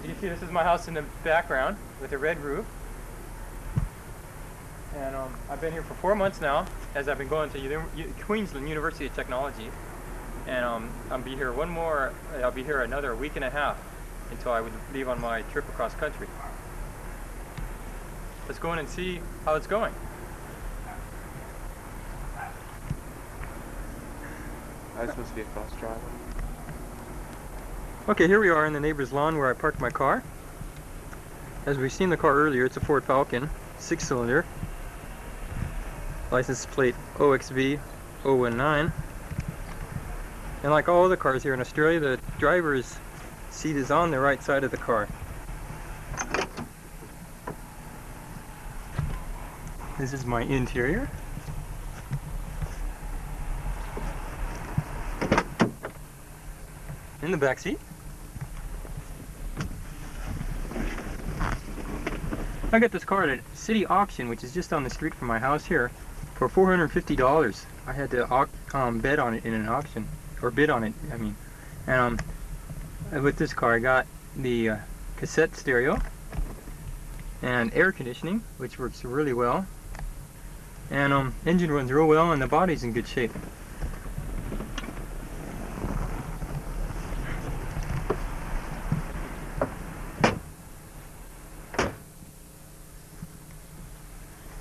As you can see, this is my house in the background with a red roof. And I've been here for 4 months now, as I've been going to Queensland University of Technology. And I'll be here another week and a half until I would leave on my trip across country. Let's go in and see how it's going. That's supposed to be a fast driver. Okay, here we are in the neighbor's lawn where I parked my car. As we've seen the car earlier, it's a Ford Falcon, 6-cylinder. License plate OXV 019. And like all other cars here in Australia, the driver's seat is on the right side of the car. This is my interior. In the back seat. I got this car at a city auction, which is just on the street from my house here, for $450. I had to bet on it in an auction, or bid on it, I mean. And with this car I got the cassette stereo and air conditioning, which works really well. And engine runs real well, and the body's in good shape.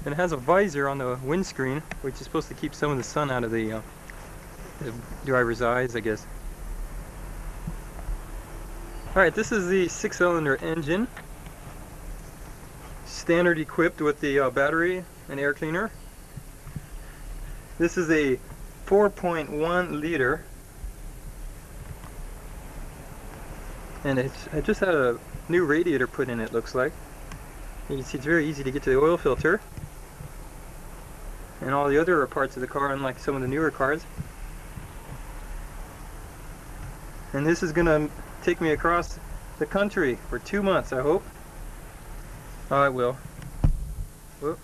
And it has a visor on the windscreen, which is supposed to keep some of the sun out of the driver's eyes, I guess. Alright, this is the 6-cylinder engine. Standard equipped with the battery and air cleaner. This is a 4.1 liter. And it just had a new radiator put in, it looks like. You can see it's very easy to get to the oil filter. And all the other parts of the car, unlike some of the newer cars. And this is gonna take me across the country for 2 months, I hope. Oh, it will. Whoop.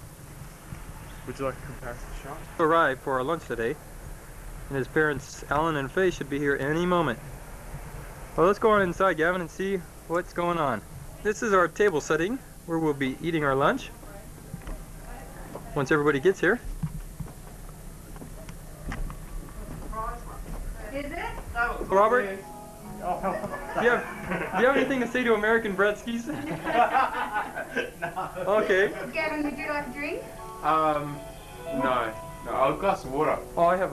Would you like a comparison shot? Arrived for our lunch today, and his parents, Alan and Faye, should be here any moment. Well, let's go on inside, Gavin, and see what's going on. This is our table setting, where we'll be eating our lunch once everybody gets here. Is it? Robert, do you have anything to say to American Bretzkes? No. Okay. Gavin, would you like a drink? No. A glass of water. Oh, I have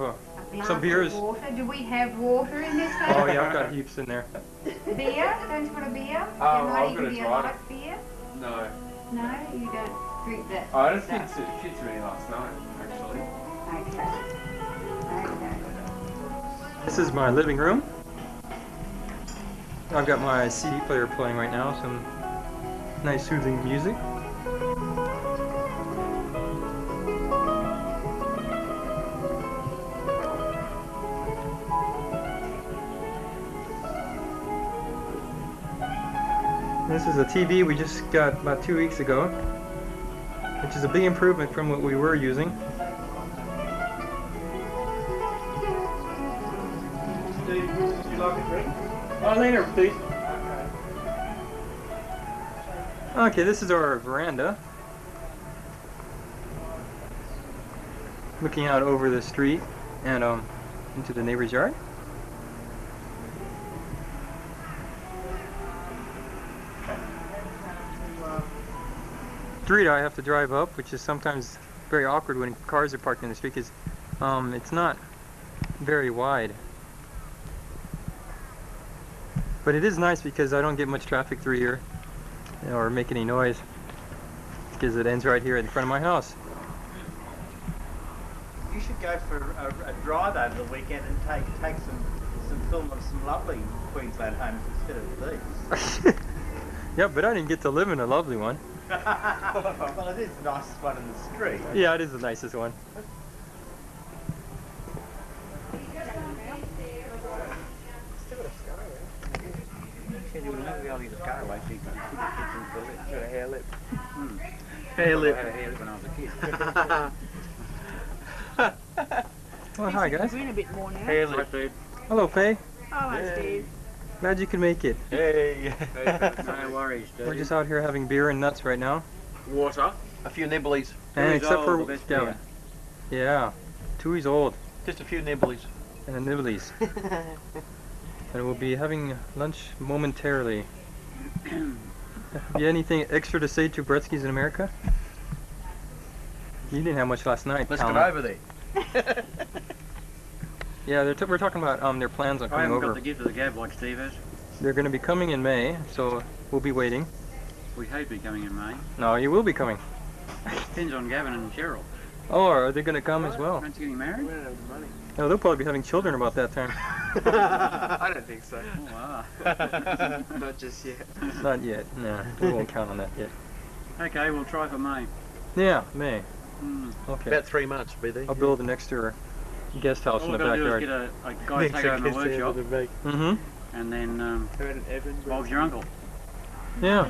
some beers. Water. Do we have water in this house? Oh yeah, I've got heaps in there. Beer? Don't you want a beer? I've got Give a you a dry. light beer? No. No, you don't drink that. I just think it fit to me last night, actually. Okay. This is my living room. I've got my CD player playing right now, some nice soothing music. This is a TV we just got about 2 weeks ago, which is a big improvement from what we were using. Steve, would you like a drink? Oh, later, please. Okay, this is our veranda. Looking out over the street and into the neighbor's yard. Street I have to drive up, which is sometimes very awkward when cars are parked in the street because it's not very wide. But it is nice because I don't get much traffic through here, or make any noise, because it ends right here in front of my house. You should go for a drive over the weekend and take some film of some lovely Queensland homes instead of these. Yeah, but I didn't get to live in a lovely one. Well, it is the nicest one in the street. Yeah, it is the nicest one. Hair lip. Hair lip. I had a hair lip when I was a kid. Well, hi guys. We're in a bit more now. Hair lip. Hello, Faye. Oh, hi, Steve. Glad you could make it. Hey. No worries, dude. We're just out here having beer and nuts right now. Water. A few nibblies. And Two's except old, for the best Gavin. beer. Yeah. Tui's old. Just a few nibblies. And the nibblies. And we'll be having lunch momentarily. Have you anything extra to say to Bretzke's in America? You didn't have much last night. Let's Alan. get over there. Yeah, we're talking about their plans on I coming haven't got over. the gift of the gab like Steve has. They're going to be coming in May, so we'll be waiting. We hope you're coming in May. No, you will be coming. Depends on Gavin and Cheryl. Oh, are they going to come as well? Aren't you getting married? We don't have the money. No, they'll probably be having children about that time. I don't think so. Oh, wow. Not just yet. Not yet. No, we won't count on that yet. Okay, we'll try for May. Yeah, May. Mm. Okay. About 3 months, be there. I'll build an extra guest house All in we've the got to do is backyard. get a guy to take over the workshop, Mm-hmm. and then Heard an Evan. Bob's your uncle. Yeah.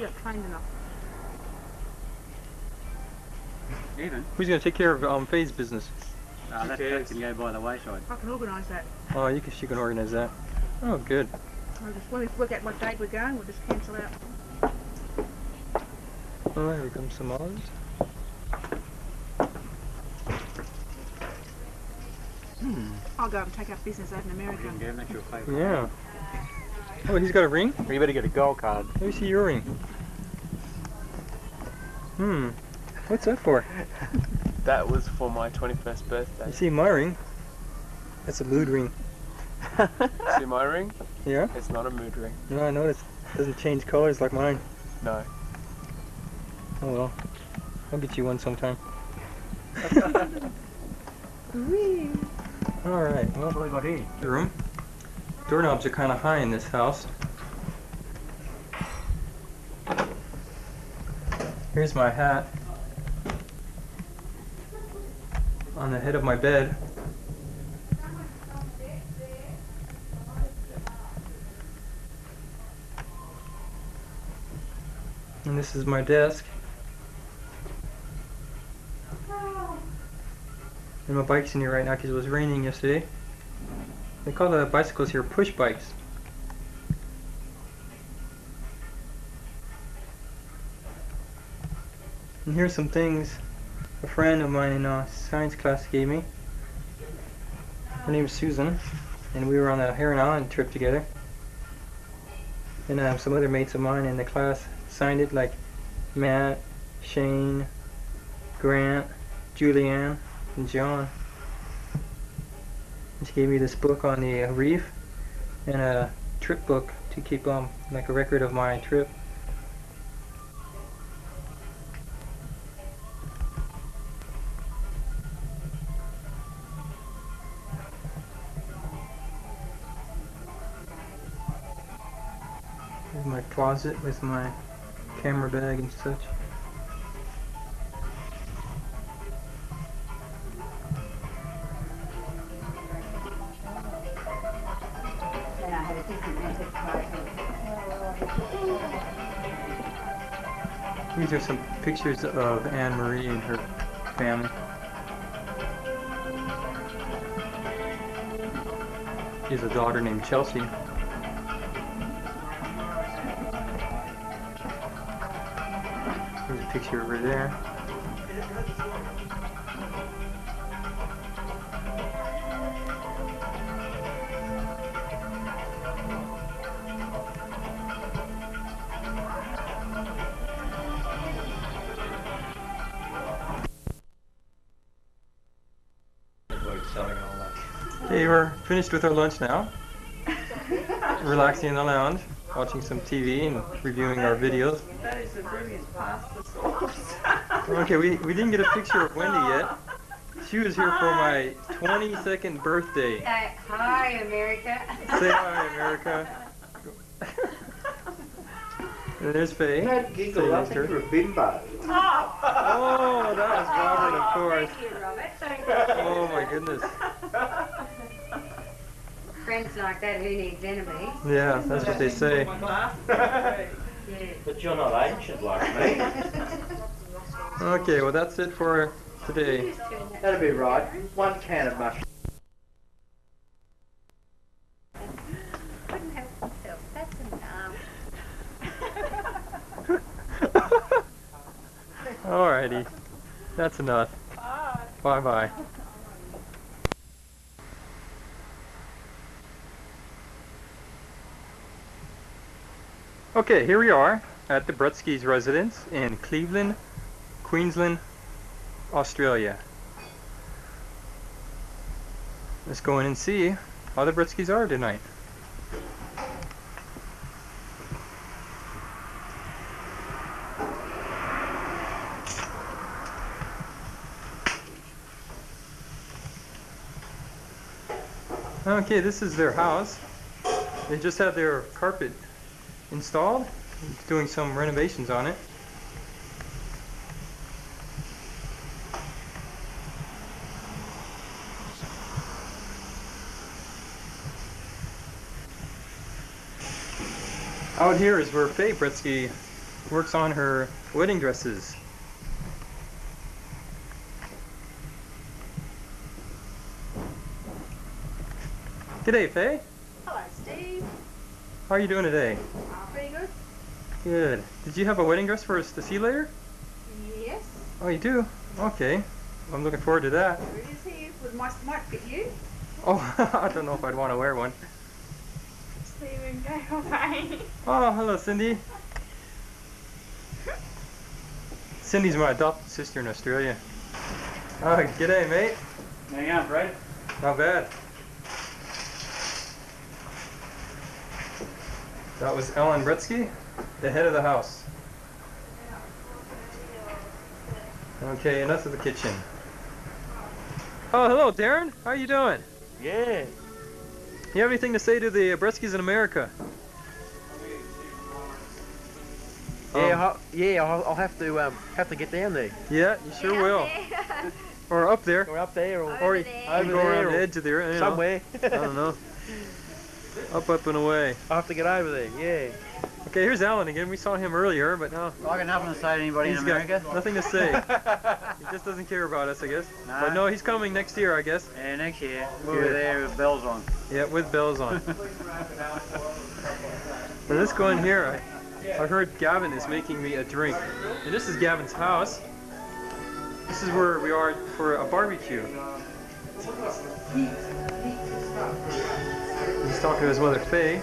Even. Who's going to take care of Faye's business? That can go by the wayside. I can organise that. Oh, she can organize that. Oh, good. When we work out what date we're going, we'll just cancel out. Oh, here comes some olives. I'll go and take up business over in America. Gavin, that's your favourite. Yeah. Oh, he's got a ring? You better get a gold card. Let me see your ring. What's that for? That was for my 21st birthday. You see my ring? That's a mood ring. See my ring? Yeah? It's not a mood ring. No, I noticed. It doesn't change colors like mine. No. Oh well. I'll get you one sometime. Alright, well, What have we got here? the room. Doorknobs are kind of high in this house. Here's my hat on the head of my bed. And this is my desk. And my bike's in here right now because it was raining yesterday. They call the bicycles here push bikes. And here's some things a friend of mine in science class gave me. Her name's Susan, and we were on a Heron Island trip together. And some other mates of mine in the class signed it, like Matt, Shane, Grant, Julianne, and John. She gave me this book on the reef and a trip book to keep like a record of my trip. Here's my closet with my camera bag and such. And I had a different method to These are some pictures of Anne Marie and her family. She has a daughter named Chelsea. There's a picture over there. Okay, we're finished with our lunch now. Relaxing in the lounge, watching some TV and reviewing our videos. That is the brilliant pasta sauce. Okay, we didn't get a picture of Wendy yet. She was here for my 22nd birthday. Hi, America. Say hi, America. And there's Faye. Don't giggle, I think you're a bimbo. Oh, that was Robert, of course. Thank you, Robert. Thank you. Oh my goodness. Friends like that, who needs enemies? Yeah, that's what they say. Yeah. But you're not ancient like me. Okay, well that's it for today. That'll be right. 1 can of mushrooms. Couldn't help myself. That's Alrighty. That's enough. Bye-bye. Okay, here we are at the Bretzke's residence in Cleveland, Queensland, Australia. Let's go in and see how the Bretzke's are tonight. Okay, this is their house. They just had their carpet installed, doing some renovations on it. Out here is where Faye Bretzke works on her wedding dresses. G'day, Faye. Hello, Steve. How are you doing today? Pretty good? Good. Did you have a wedding dress for us to see later? Yes. Oh, you do? Okay. I'm looking forward to that. It is here. Might fit you. Oh, I don't know if I'd want to wear one. Stephen, go away. Oh, hello, Cindy. Cindy's my adopted sister in Australia. Oh, g'day, mate. How you going, Brad? Not bad. That was Ellen Bretzke, the head of the house. Okay, enough of the kitchen. Oh, hello, Darren. How are you doing? Yeah. You have anything to say to the Bretzkes in America? I'll have to get down there. Yeah, you sure will. Or up there. Or up there, or Or you over can go there, around or the edge of there. You know. somewhere. I don't know. Up and away. I'll have to get over there. Yeah. Okay, here's Alan again. We saw him earlier, but now I got nothing to say to anybody in he's America. got nothing to say. He just doesn't care about us, I guess. No. But no, he's coming next year, I guess. Yeah, next year we'll Good. be there with bells on. Yeah, with bells on. Now let's go in here. I heard Gavin is making me a drink. And this is Gavin's house. This is where we are for a barbecue. He's talking to his mother, Faye.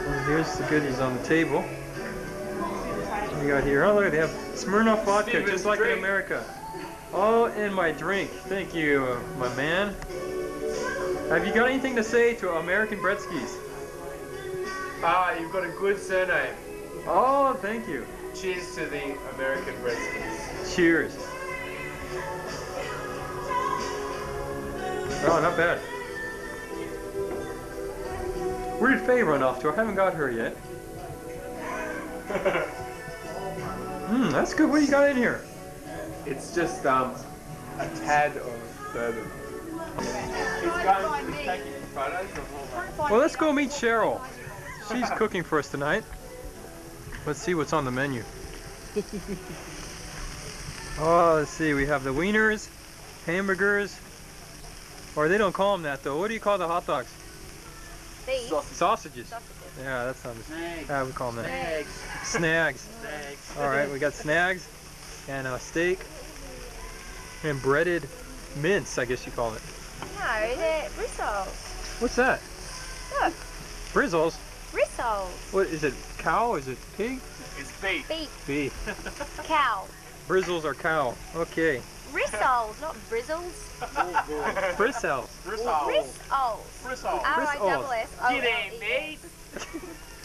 And here's the goodies on the table. What do we got here? Oh, look, they have Smirnoff vodka, Steven's just like in drink. America. Oh, and my drink. Thank you, my man. Have you got anything to say to American Bretzkes? Ah, you've got a good surname. Oh, thank you. Cheers to the American Bretzkes. Cheers. Oh, not bad. Where did Faye run off to? I haven't got her yet. That's good. What do you got in here? It's just a tad of bourbon. He's taking photos of all Well, let's go meet Cheryl. She's cooking for us tonight. Let's see what's on the menu. Oh, let's see. We have the wieners, hamburgers, or they don't call them that though. What do you call the hot dogs? Beef. Sausages. Sausages. Yeah, that sounds. Snags. Yeah, we call them that. Snags. Snags. Snags. All right, we got snags and a steak and breaded mince, I guess you call it. No, they're rissoles. What's that? Look, Brizzles. rissoles. What is it? Cow? Is it pig? It's beef. Beef. Beef. Cow. Brizzles are cow. Okay. Rissoles, not brizzles. Bristles. Rissoles. Bristol. R-I-S-S. Get in, mate.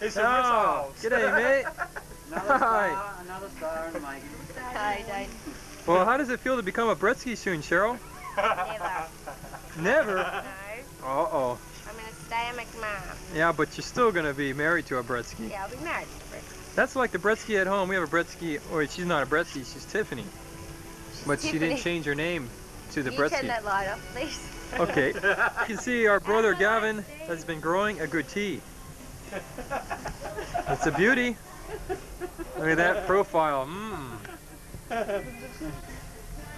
It's a Oh, Bristol. g'day, mate. Hi. Another star in the making. Okay, Well, how does it feel to become a Bretzke soon, Cheryl? don't. Never. No. Uh-oh. I'm going to stay a McMahon. Yeah, but you're still going to be married to a Bretzke. Yeah, I'll be married to Bretzke. That's like the Bretzke at home. We have a Bretzke, or she's not a Bretzke, she's Tiffany. But she didn't Tiffany. change her name to the You turn Bretzke. that light off, please. Okay. You can see our brother Gavin has been growing a goatee. It's a beauty. Look at that profile.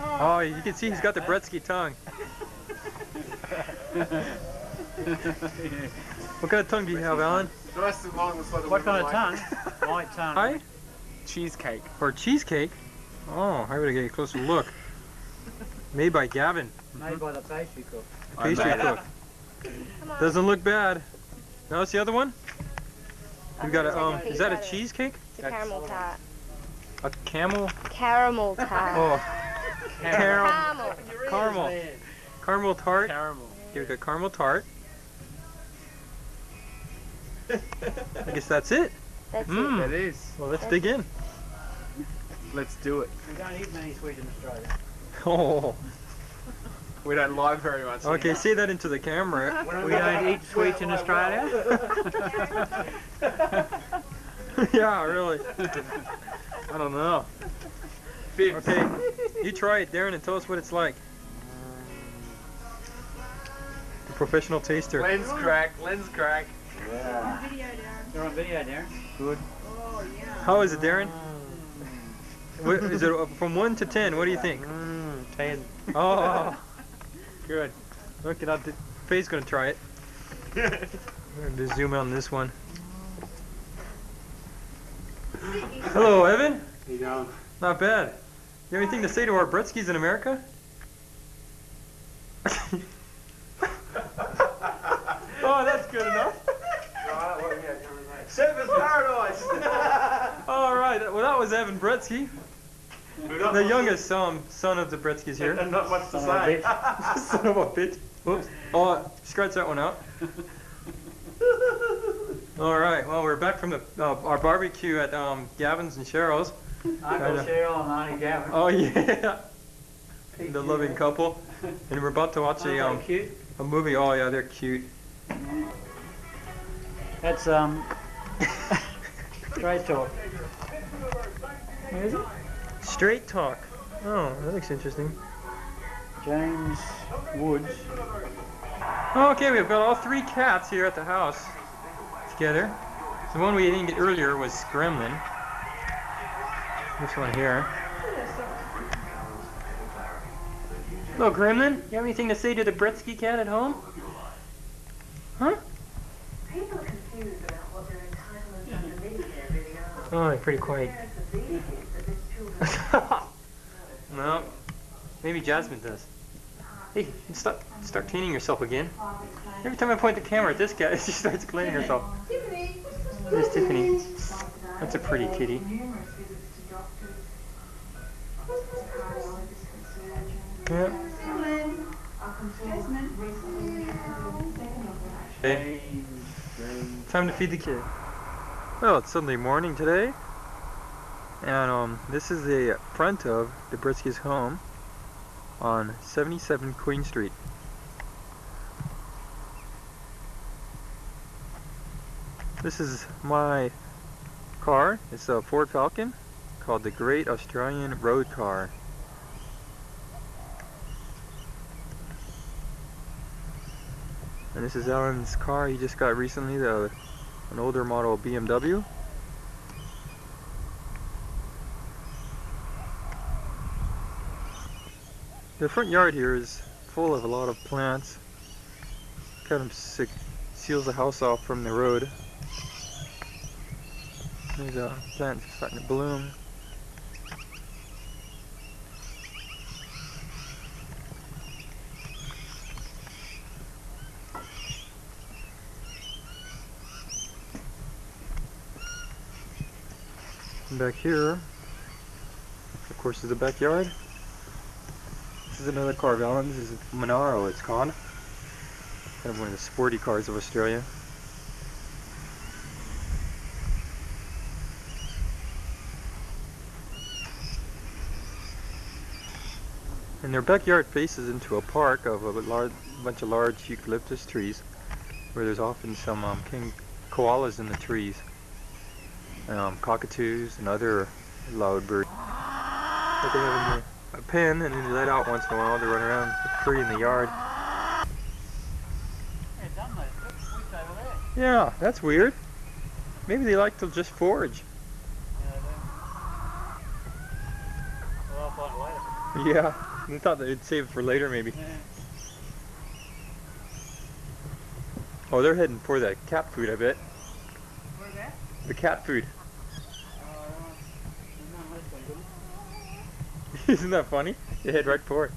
Oh, you can see he's got the Bretzke tongue. What kind of tongue do you have, Alan? Nice and long. It's like What kind of tongue? White tongue. Hi? cheesecake. Or cheesecake. Oh, I better get a closer look. Made by Gavin. Made by the pastry cook. Pastry made it. cook. Come on. Doesn't look bad. Now what's the other one? I'm We've got gonna a take a is piece that a out of it. cheesecake? It's a caramel tart. A camel? Caramel tart. Oh, Caramel. caramel. Caramel tart. Caramel. Here we got caramel tart. I guess that's it. That's Mm. That is. Well, let's dig in. Let's do it. We don't eat many sweets in Australia. Oh. We don't lie very much. Okay, say that into the camera. We don't eat sweets in Australia. Yeah, really. I don't know. Fibs. Okay, you try it, Darren, and tell us what it's like. The professional taster. Lens crack. Lens crack. Yeah. Video, Darren. You're on video, Darren. Good. Oh, yeah. How is it, Darren? What, is it from 1 to 10? What do you think? 10. Oh, good. Okay, now Faye's gonna try it. I'm going to zoom in on this one. Hello, Evan. How you going? Not bad. You have anything to say to our Bretzkes in America? Oh, that's good enough. Surfers paradise. All right. Well, that was Evan Bretzke, the youngest son of the Bretzkes here. And not much to say. Son of a bitch. Whoops. Oh, scratch that one out. All right. Well, we're back from the our barbecue at Gavin's and Cheryl's. Uncle Cheryl and Auntie Gavin. Oh yeah. The loving couple, and we're about to watch Cute. a movie. Oh yeah, they're cute. That's straight talk. Where is it? Straight talk. Oh, that looks interesting. James Woods. Okay, we've got all 3 cats here at the house together. The one we didn't get earlier was Gremlin. This one here. Hello, Gremlin. You have anything to say to the Bretzke cat at home? Huh? People are confused about what their entitlements under Medicare really are. Oh, you're pretty quiet. Parents are feeding it, but there's children. No, maybe Jasmine does. Hey, start cleaning yourself again. Every time I point the camera at this guy, she starts cleaning herself. There's Tiffany. That's a pretty kitty. Numerous visits to doctors, cardiologists, surgeons. Yeah. Are concerned recently having a second operation. Okay. Time to feed the kid. Well, it's Sunday morning today, and this is the front of the Bretzke's home on 77 Queen Street. This is my car. It's a Ford Falcon called the Great Australian Road Car. And this is Alan's car he just got recently, an older model BMW. The front yard here is full of a lot of plants. Kind of seals the house off from the road. There's a plant starting to bloom. And back here, of course, is the backyard. This is another car of Alan's. This is Monaro, it's called. Kind of one of the sporty cars of Australia. And their backyard faces into a park of a bunch of large eucalyptus trees, where there's often some king koalas in the trees, cockatoos and other loud birds. But they have a pen, and then they let out once in a while to run around free in the yard. Yeah, that's weird. Maybe they like to just forage. Well, I'll find later. Yeah, they thought they'd save it for later maybe. Oh, they're heading for that cat food, I bet. Where's that? The cat food. Isn't that funny? They head right for it.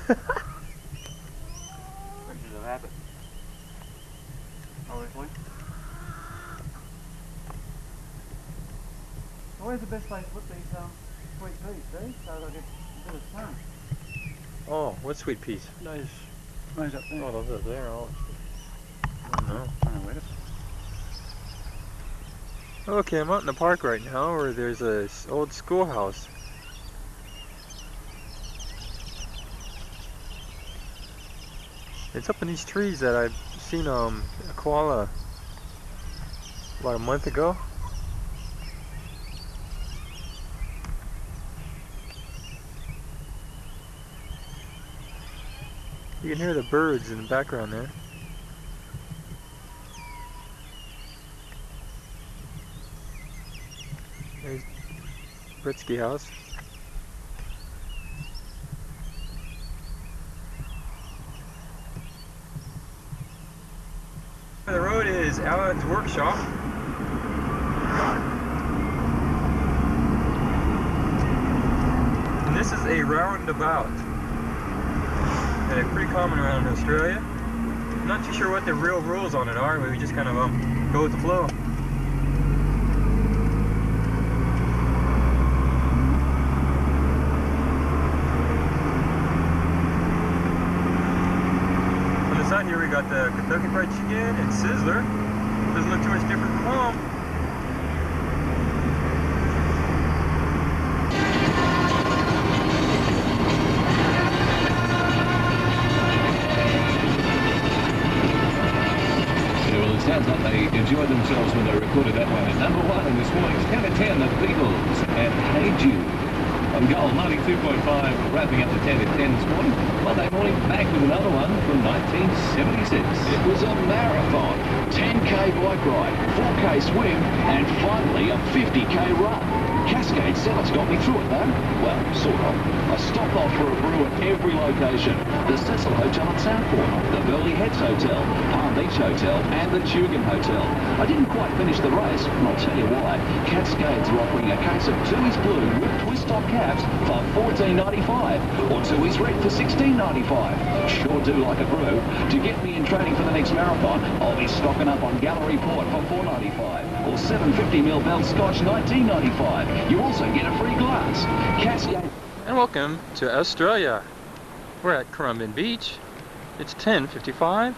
Creatures of habit. Obviously. So where's the best place to put these sweet peas, Steve? So they'll get a bit of sun. Oh, what sweet peas? Those up there. Oh, those are there. Oh. No. I don't know where to. Okay, I'm out in the park right now where there's a old schoolhouse. It's up in these trees that I've seen a koala about a month ago. You can hear the birds in the background there. There's Bretzke house. The road is Alan's workshop. And this is a roundabout. And it's pretty common around Australia. I'm not too sure what the real rules on it are, but we just kind of go with the flow. Side here we got the Kentucky Fried Chicken and Sizzler. Doesn't look too much different from home. Well, it sounds like they enjoyed themselves when they recorded that one. At number 1 in this morning's Count of 10, the Beatles and Hey Jude. On Gold 92.5, wrapping up the 10 at 10 this morning. Monday morning, back with another one from 1976. It was a marathon, 10k bike ride, 4k swim, and finally a 50k run. Cascade Cellars got me through it though. Well, sort of. I stopped off for a brew at every location. The Cecil Hotel at Southport, the Burley Heads Hotel, Palm Beach Hotel, and the Tugun Hotel. I didn't quite finish the race, and I'll tell you why. Cascades are offering a case of Tooheys Blue with twist-top caps for $14.95 or Tooheys Red for $16.95. Sure do like a brew. To get me in training for the next marathon, I'll be stocking up on Gallery Port for $4.95 or 750ml Bell Scotch $19.95. You also get a free glass. Cascade. And welcome to Australia. We're at Currumbin Beach. It's 10:55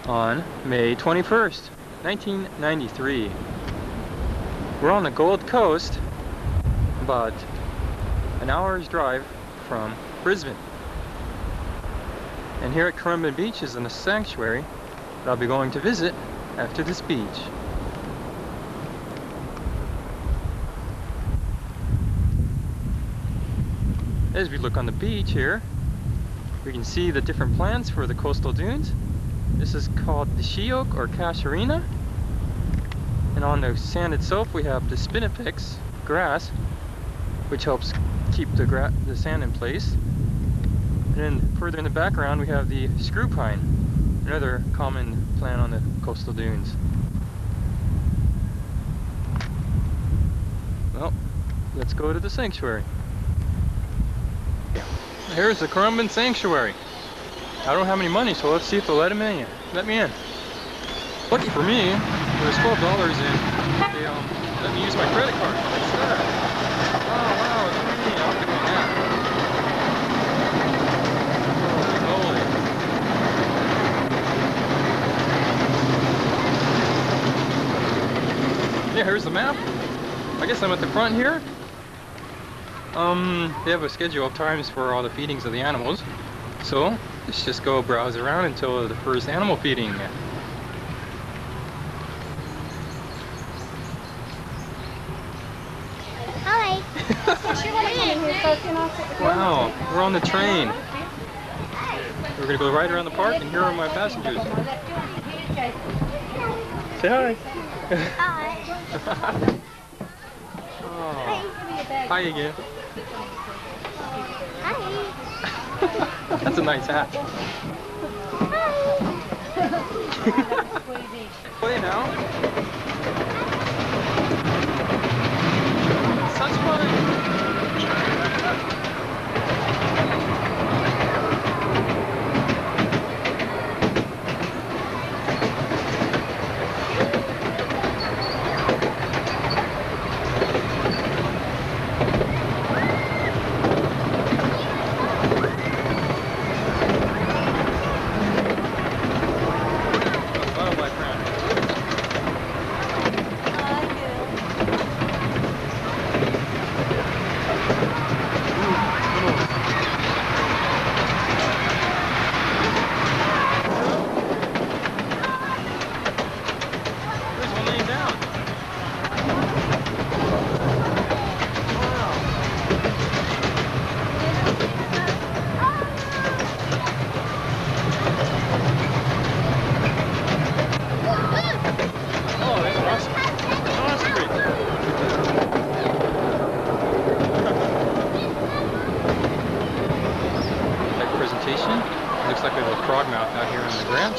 on May 21st, 1993. We're on the Gold Coast, about an hour's drive from Brisbane. And here at Currumbin Beach is a sanctuary that I'll be going to visit after this beach. As we look on the beach here, we can see the different plants for the coastal dunes. This is called the she oak or casuarina. And on the sand itself we have the spinifex grass, which helps keep the sand in place. And then further in the background we have the screw pine, another common plant on the coastal dunes. Well, let's go to the sanctuary. Here's the Currumbin Sanctuary. I don't have any money, so let's see if they'll let me in. Lucky for me, it was $12 and they let me use my credit card. What's that? Oh wow, it's me. I'll give them that. Holy moly. Yeah, here's the map. I guess I'm at the front here. They have a schedule of times for all the feedings of the animals. So, let's just go browse around until the first animal feeding. Hi. Wow, we're on the train. We're gonna go right around the park and here are my passengers. Say hi. Hi. Oh. Hi again. Hi. That's a nice hat. Play now. We have a frogmouth out here on the ground.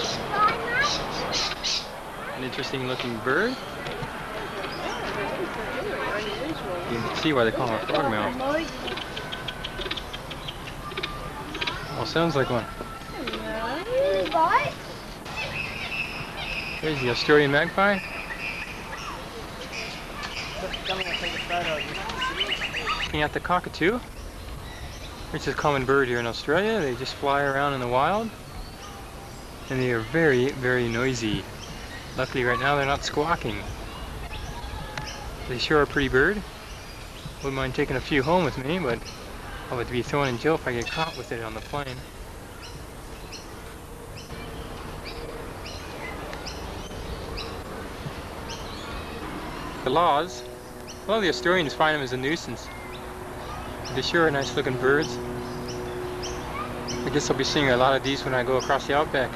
An interesting looking bird. You can see why they call him a frogmouth. Well, sounds like one. There's the Australian magpie. Looking at the cockatoo, which is a common bird here in Australia. They just fly around in the wild, and they are very, very noisy. Luckily right now they're not squawking. They sure are a pretty bird. Wouldn't mind taking a few home with me, but I would be thrown in jail if I get caught with it on the plane. The laws, a lot of the Australians find them as a nuisance. They sure are nice looking birds. I guess I'll be seeing a lot of these when I go across the outback.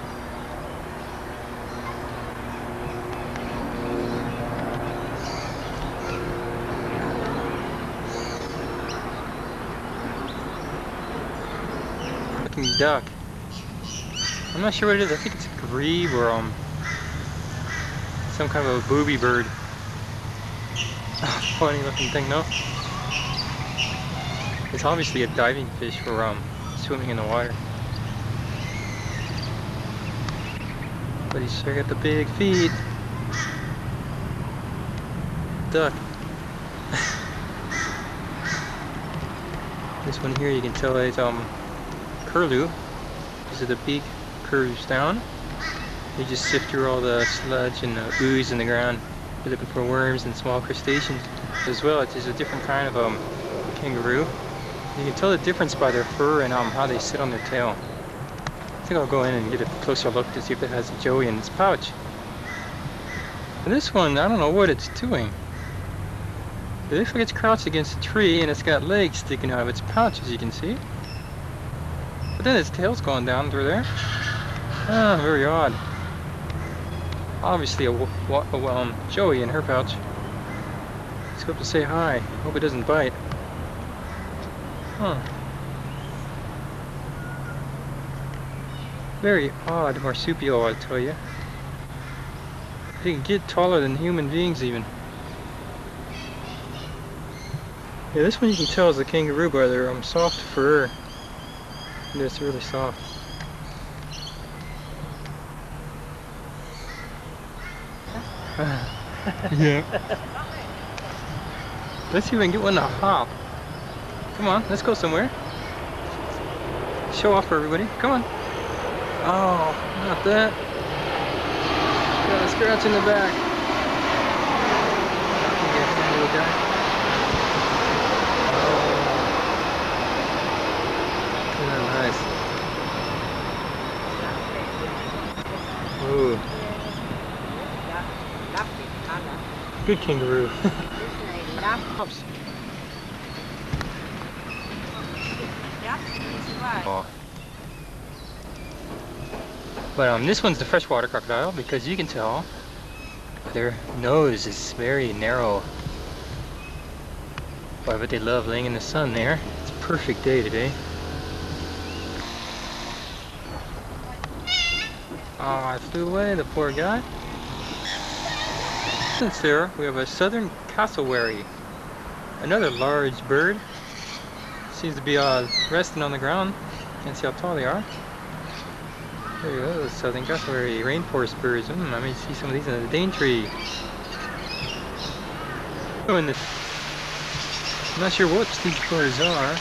Looking duck. I'm not sure what it is. I think it's a grebe or some kind of a booby bird. Funny looking thing, no? It's obviously a diving fish for swimming in the water. But he's sure got the big feet. Duck. This one here you can tell is curlew. These are the big curlews down. They just sift through all the sludge and the ooze in the ground. They're looking for worms and small crustaceans. As well, it's a different kind of kangaroo. You can tell the difference by their fur and how they sit on their tail. I think I'll go in and get a closer look to see if it has a joey in its pouch. And this one, I don't know what it's doing. It looks like it's crouched against a tree and it's got legs sticking out of its pouch, as you can see. But then its tail's going down through there. Ah, very odd. Obviously a joey in her pouch. Let's go up to say hi. Hope it doesn't bite. Huh. Very odd marsupial, I tell you. They can get taller than human beings even. Yeah, this one you can tell is a kangaroo by their soft fur. It's really soft. Yeah. Let's see if I can get one to hop. Come on, let's go somewhere. Show off for everybody. Come on. Oh, not that. Got a scratch in the back. Little guy. Oh, isn't that nice? Ooh. Good kangaroo. Oh. But this one's the freshwater crocodile because you can tell their nose is very narrow. Boy, but they love laying in the sun there. It's a perfect day today. Oh, I flew away, the poor guy. Since there, we have a southern cassowary, another large bird. Seems to be resting on the ground. Can't see how tall they are. There you go, southern cassowary, rainforest birds. I may see some of these in the Daintree. Oh, and I'm not sure what these birds are.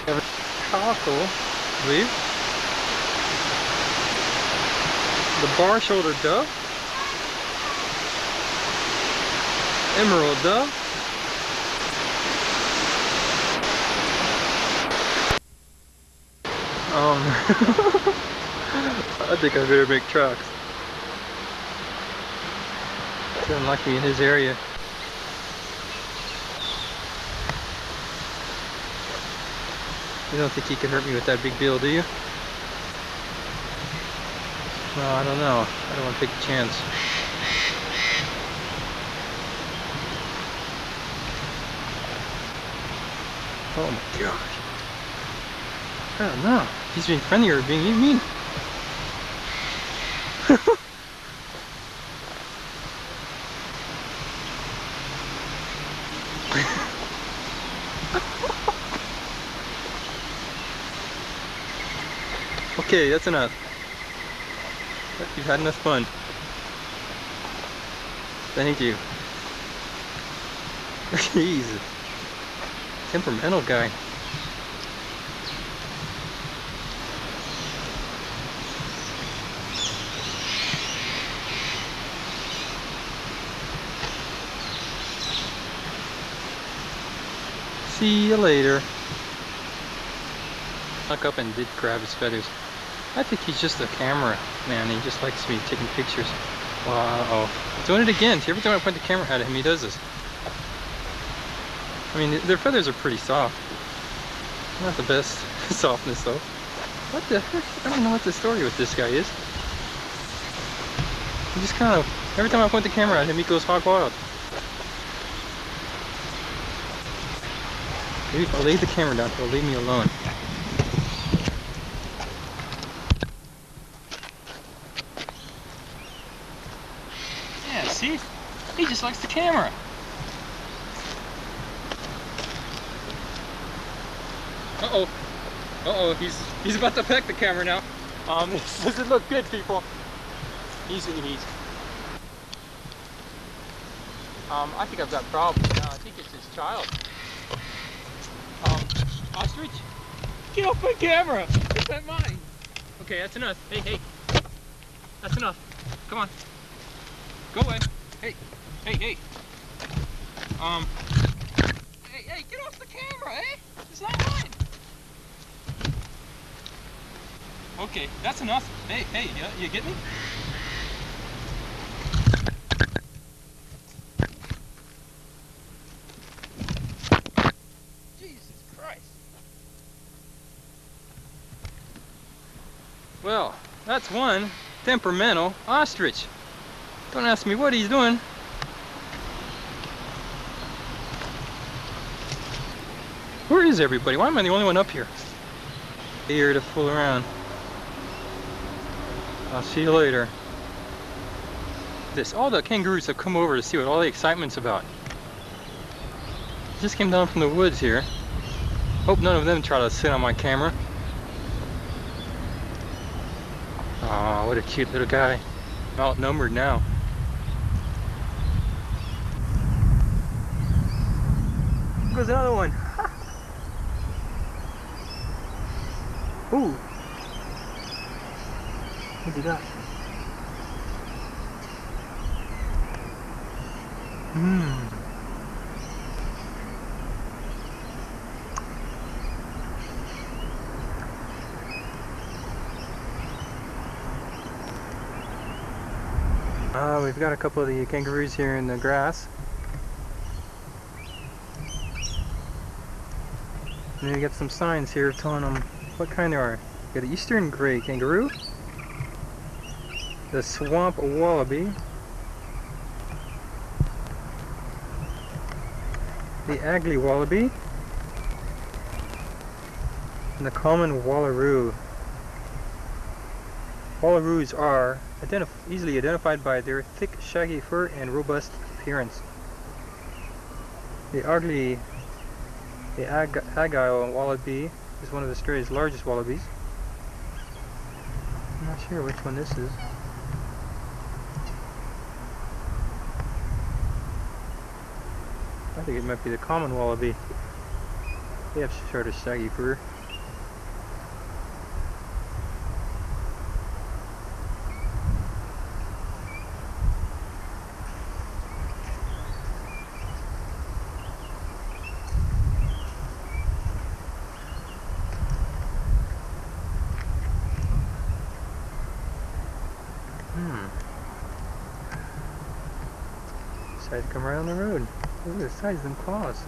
We have a cockle, I believe. The bar-shouldered dove. Emerald dove. I think I better make tracks. Doesn't like me in his area. You don't think he can hurt me with that big bill, do you? Well, I don't know. I don't want to take a chance. Oh my gosh. I don't know. He's being friendly or being mean. Okay, that's enough. You've had enough fun. Thank you. He's a temperamental guy. See you later. Snuck up and did grab his feathers. I think he's just a camera man. He just likes me taking pictures. Wow. He's doing it again. See, every time I point the camera at him, he does this. I mean, their feathers are pretty soft. Not the best softness though. What the heck? I don't know what the story with this guy is. He just kind of, every time I point the camera at him, he goes hog wild. Maybe if I lay the camera down, he'll leave me alone. Yeah, see? He just likes the camera. Uh-oh. Uh-oh, he's about to peck the camera now. This doesn't look good, people. I think I've got problems now. I think it's his child. Ostrich? Get off my camera! Is that mine? Okay, that's enough. Hey, hey. That's enough. Come on. Go away. Hey. Hey, hey. Hey, hey, get off the camera, eh? It's not mine. Okay, that's enough. Hey, hey, you get me? Jesus Christ. Well, that's one temperamental ostrich. Don't ask me what he's doing. Where is everybody? Why am I the only one up here? Here to fool around. I'll see you later. All the kangaroos have come over to see what all the excitement's about. Just came down from the woods here. Hope none of them try to sit on my camera. Aw, what a cute little guy. I'm outnumbered now. Here goes another one. Ooh. What's he got? We've got a couple of the kangaroos here in the grass. And then we got some signs here telling them what kind they are. We got the eastern gray kangaroo, the swamp wallaby, the Agly wallaby, and the common wallaroo. Wallaroos are easily identified by their thick, shaggy fur and robust appearance. The Agile wallaby is one of Australia's largest wallabies. I'm not sure which one this is. I think it might be the common wallaby. They have sort of shaggy fur. Decided to come right on the road. Look at the size of them claws.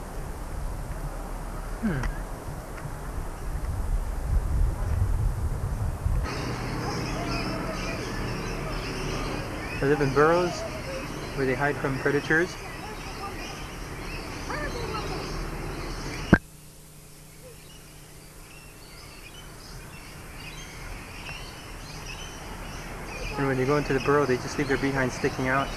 They live in burrows where they hide from predators. And when you go into the burrow, they just leave their behind sticking out.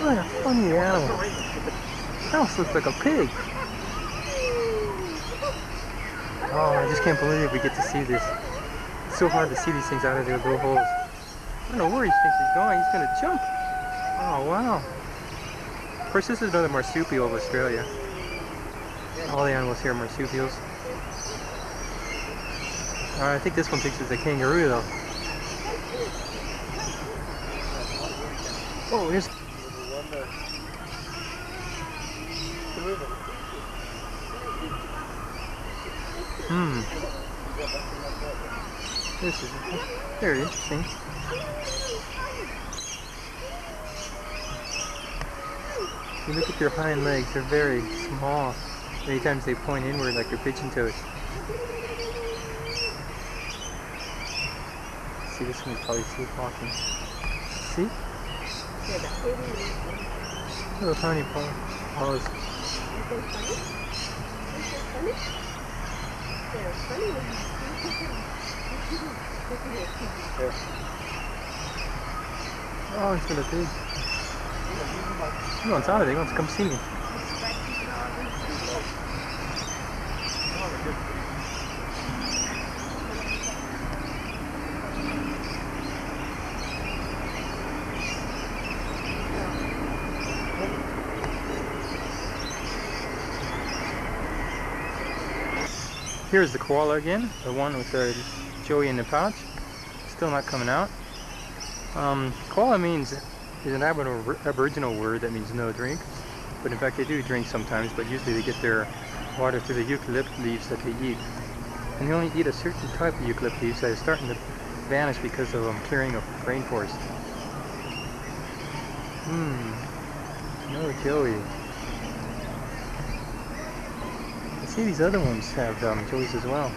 What a funny animal. That almost looks like a pig. Oh, I just can't believe we get to see this. It's so hard to see these things out of their little holes. I don't know where he thinks he's going. He's going to jump. Oh, wow. Of course, this is another marsupial of Australia. All the animals here are marsupials. I think this one thinks it's a kangaroo, though. Oh, here's... This is very interesting. If you look at their hind legs, they're very small. Many times they point inward like their pigeon toes. See, this one is probably sleepwalking. See? Little tiny paws. Oh, he's gonna dig. He's on top of it. He wants to come see me. Here's the koala again, the one with the joey in the pouch. Still not coming out. Koala is an Aboriginal word that means no drink, but in fact they do drink sometimes, but usually they get their water through the eucalypt leaves that they eat. And they only eat a certain type of eucalypt leaves that is starting to vanish because of clearing of rainforest. No joey. See, these other ones have joeys as well.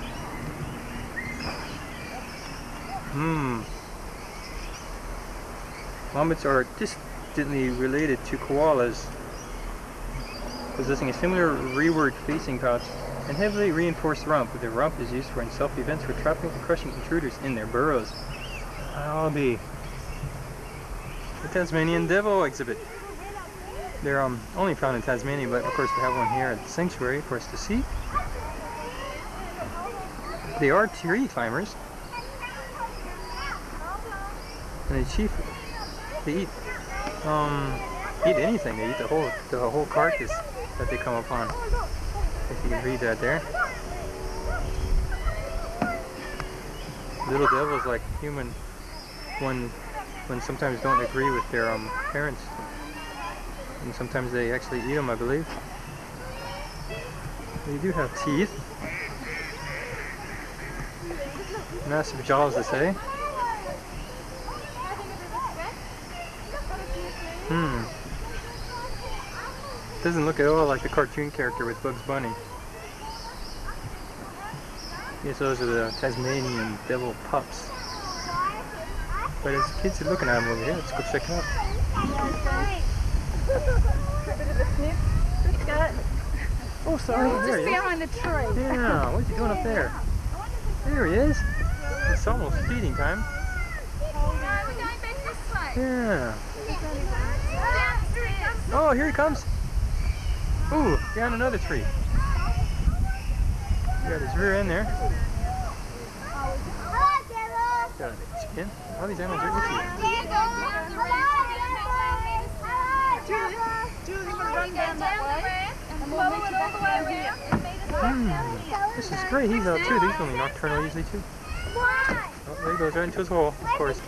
Wombats are distantly related to koalas, possessing a similar rearward facing pouch and heavily reinforced rump. Their rump is used for in self-defense for trapping and crushing intruders in their burrows. Howdy. The Tasmanian devil exhibit. They're only found in Tasmania, but of course we have one here at the sanctuary for us to see. They are tree climbers, and they eat anything. They eat the whole carcass that they come upon. If you can read that there. Little devils like human when sometimes don't agree with their parents. And sometimes they actually eat them, I believe. They do have teeth. Massive jaws, they say. Doesn't look at all like the cartoon character with Bugs Bunny. Yes, those are the Tasmanian devil pups. But as kids are looking at them over here, let's go check it out. Oh, sorry. There he is. Behind the tree. Yeah, what's he doing up there? There he is. It's almost feeding time. Yeah. Oh, here he comes. Ooh, down another tree. He got his rear end there. Got a skin. All these animals are itchy. This is great. He's out too. He's only nocturnal usually too. Oh, there he goes right into his hole, of course.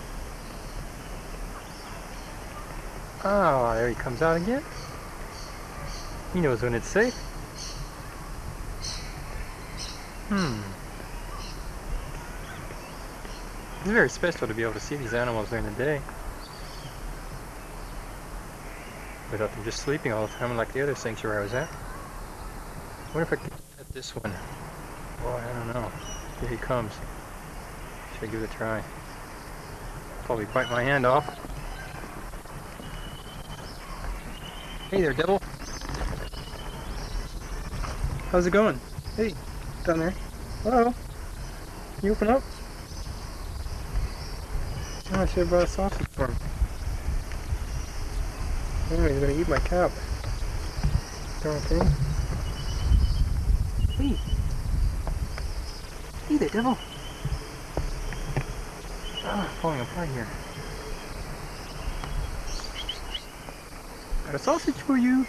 Oh, there he comes out again. He knows when it's safe. It's very special to be able to see these animals during the day without them just sleeping all the time like the other sanctuary I was at. I wonder if I can get this one. Boy, I don't know. Here he comes. Should I give it a try? Probably bite my hand off. Hey there, devil. How's it going? Hey. down there. Hello? Can you open up? Oh, I should have brought a sausage for him. Oh, he's gonna eat my cap. Darn thing. Hey! Hey there, devil! Ah, it's falling apart here. Got a sausage for you!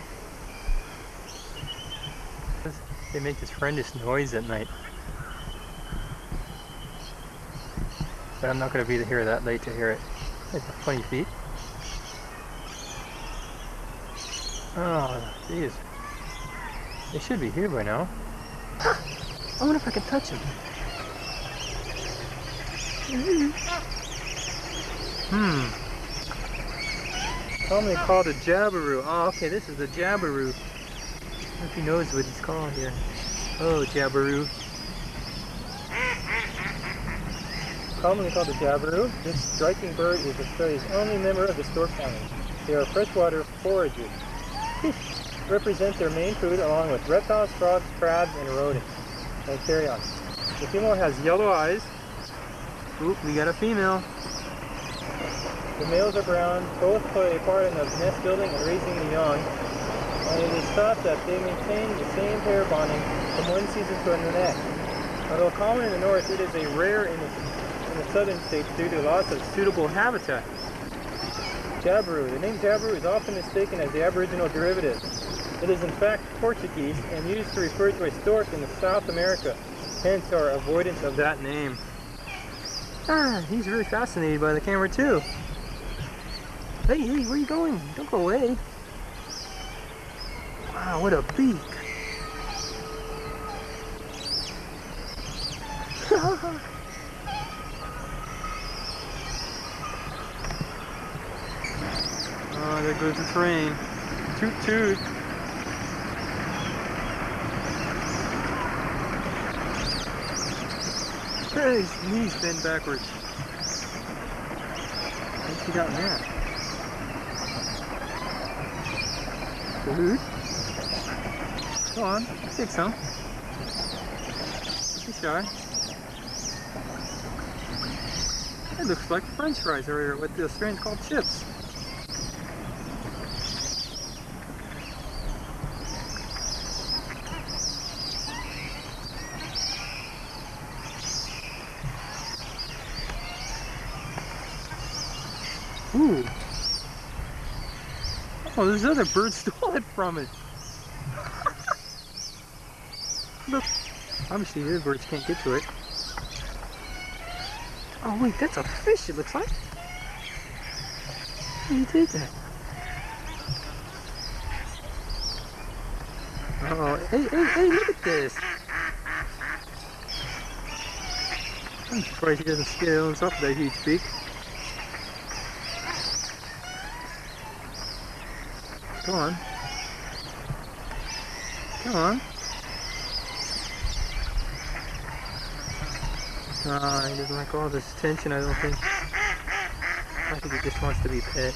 They make this horrendous noise at night. But I'm not going to be here that late to hear it. It's 20 feet. Oh, jeez. They should be here by now. I wonder if I can touch him. Commonly called a jabiru. Oh, okay, this is the jabiru. I wonder if he knows what he's called here. Oh, jabiru. Commonly called the jabiru, this striking bird is Australia's only member of the stork family. They are freshwater foragers. Fish represent their main food along with reptiles, frogs, crabs, and rodents. And carry on. The female has yellow eyes. Oop, we got a female. The males are brown. Both play a part in the nest building and raising the young. And it is thought that they maintain the same pair bonding from one season to the next. Although common in the north, it is a rare in the southern states due to loss of suitable habitat. Jabiru. The name Jabiru is often mistaken as the Aboriginal derivative. It is in fact Portuguese and used to refer to a stork in South America, hence our avoidance of that name. Ah, he's really fascinated by the camera too. Hey, hey, where are you going? Don't go away. Wow, what a beak. Oh, there goes the train. Toot toot. Hey, his knees bend backwards. What's he got in there? Food? Go on, take some. Don't be shy. It looks like French fries or what the Australians call chips. Ooh. Oh, this other bird stole it from it. Look. Obviously, the other birds can't get to it. Oh, wait, that's a fish, it looks like. He did that. Oh, hey, hey, hey, look at this. I'm surprised he doesn't scale himself with that huge beak. Come on. Come on. He doesn't like all this attention, I don't think. I think he just wants to be pet.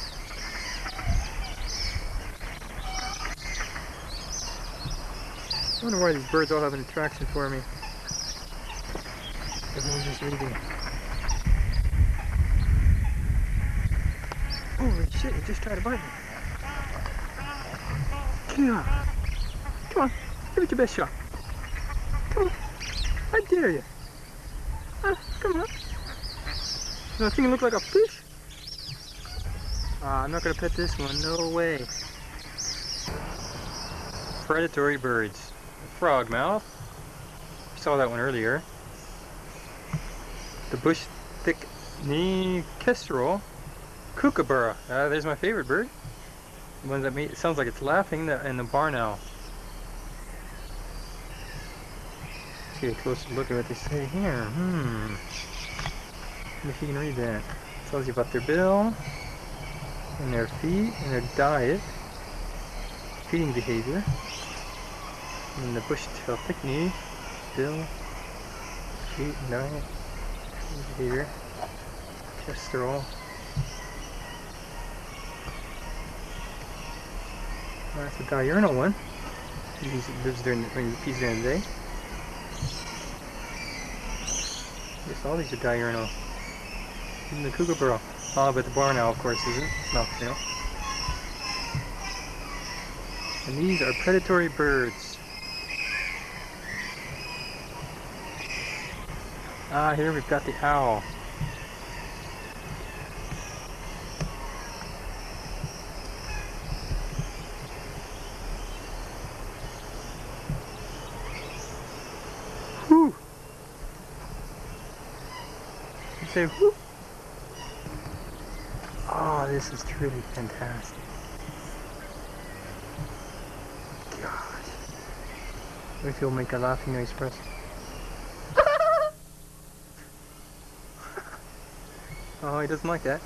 I wonder why these birds all have an attraction for me. Everyone's just reading. Holy shit, he just tried to bite me. Come on. Come on, give it your best shot. Come on. I dare you. Come on. Does that thing look like a fish? I'm not going to pet this one. No way. Predatory birds. Frogmouth. Saw that one earlier. The bush thick knee kestrel. Kookaburra. There's my favorite bird. The one that it sounds like it's laughing, and the barn owl. Let's get a closer look at what they say here. If you can read that. It tells you about their bill, and their feet, and their diet, feeding behavior, and the bush-tail thick knee, bill, feet, and diet, feeding behavior, kestrel. That's a diurnal one. He lives during when he pees during the day. all these are diurnal. Even the kookaburra. Oh, but the barn owl, of course, isn't. It's nocturnal. And these are predatory birds. Ah, here we've got the owl. Whoo! You say whoo? Oh, this is truly fantastic. Gosh. What if you'll make a laughing noise for us? Oh, he doesn't like that.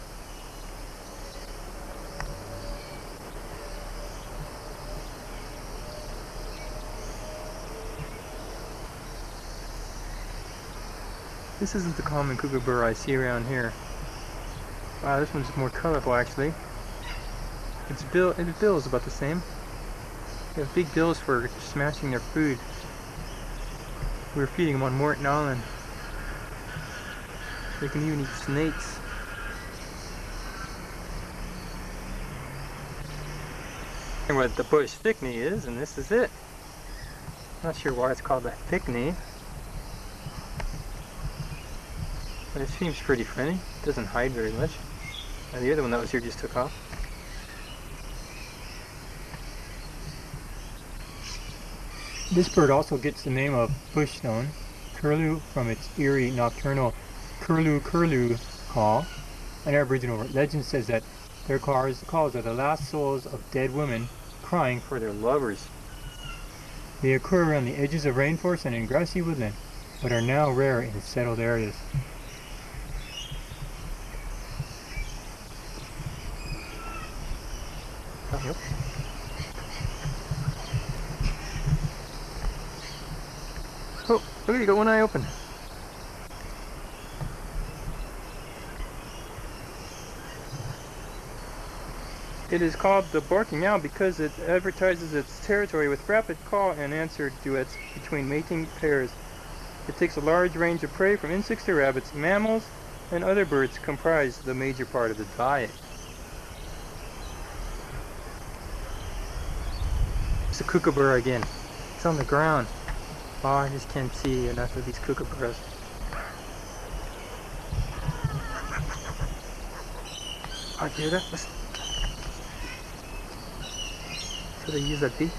This isn't the common kookaburra I see around here. Wow, this one's more colorful actually. Its bill is about the same. They have big bills for smashing their food. We were feeding them on Morton Island. They can even eat snakes. And what the bush thickney is, and this is it. Not sure why it's called a thickney. But it seems pretty friendly. It doesn't hide very much. And the other one that was here just took off. This bird also gets the name of bush stone, curlew, from its eerie nocturnal curlew curlew call. An Aboriginal legend says that their calls are the last souls of dead women crying for their lovers. They occur around the edges of rainforest and in grassy woodland, but are now rare in settled areas. Yep. Oh, look, you got one eye open. It is called the barking owl because it advertises its territory with rapid call and answer duets between mating pairs. It takes a large range of prey from insects to rabbits. Mammals and other birds comprise the major part of the diet. It's a kookaburra again. It's on the ground. Oh, I just can't see enough of these kookaburras. Oh, you hear that? Listen. So they use that beak.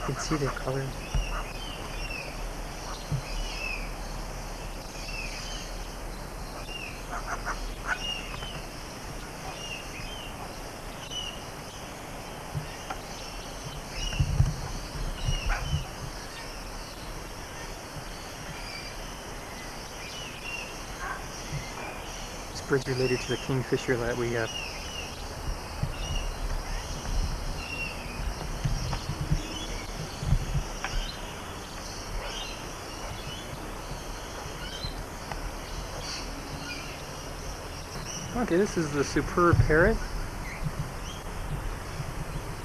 You can see their colors. This bird's related to the kingfisher that we have. Okay, this is the superb parrot.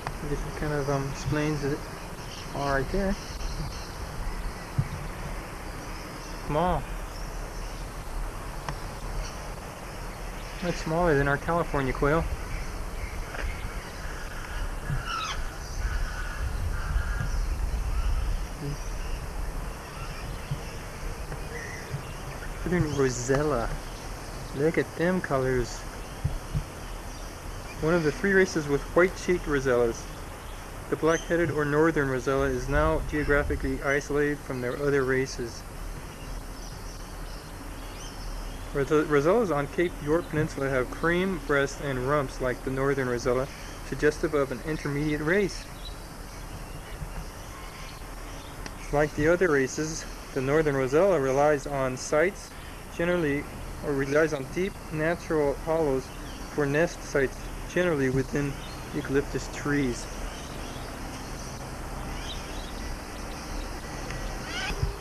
I guess it kind of explains it all right there. Small. Much smaller than our California quail. Northern Rosella. Look at them colors. One of the three races with white-cheeked rosellas. The black-headed or northern rosella is now geographically isolated from their other races. Rosellas on Cape York Peninsula have cream breasts and rumps like the northern rosella, suggestive of an intermediate race. Like the other races, the northern rosella relies on deep natural hollows for nest sites, generally within eucalyptus trees.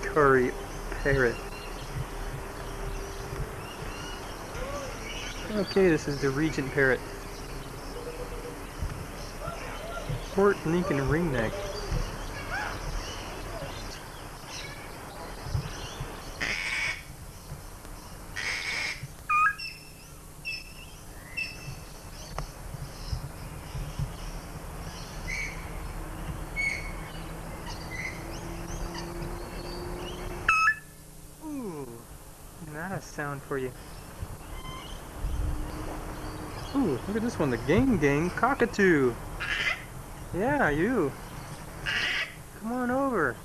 Curry parrot. Okay, this is the Regent parrot. Port Lincoln ringneck. Ooh, not a sound for you. Ooh, look at this one, the gang cockatoo. Yeah, you. Come on over.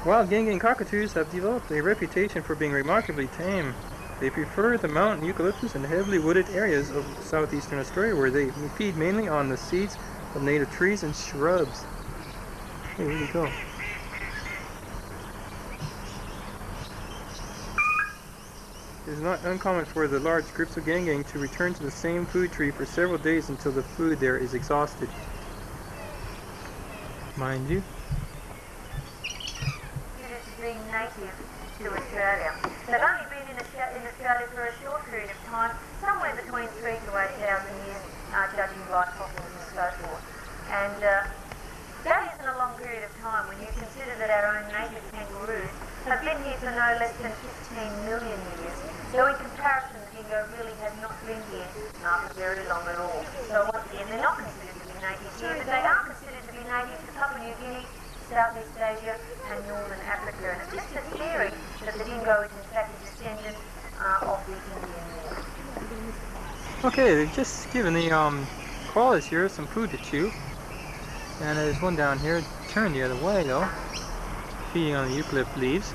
Wild gang cockatoos have developed a reputation for being remarkably tame. They prefer the mountain eucalyptus and heavily wooded areas of southeastern Australia, where they feed mainly on the seeds of native trees and shrubs. Hey, where'd he go? It is not uncommon for the large groups of gang to return to the same food tree for several days until the food there is exhausted. Mind you. Being native to Australia. They've only been in Australia for a short period of time, somewhere between 3,000 to 8,000 years, judging by fossils and so forth. And that isn't a long period of time when you consider that our own native kangaroos have been here for no less than 15 million years. So in comparison, the dingo really have not been here for very long at all. So once again, they're not considered to be native here, but they are considered to be native to Papua New Guinea, Southeast Asia and Northern Africa, and it's just a theory that the dingo is in fact a descendant of the Indian war. Okay, they've just given the koalas here some food to chew, and there's one down here turned the other way though, feeding on the eucalypt leaves.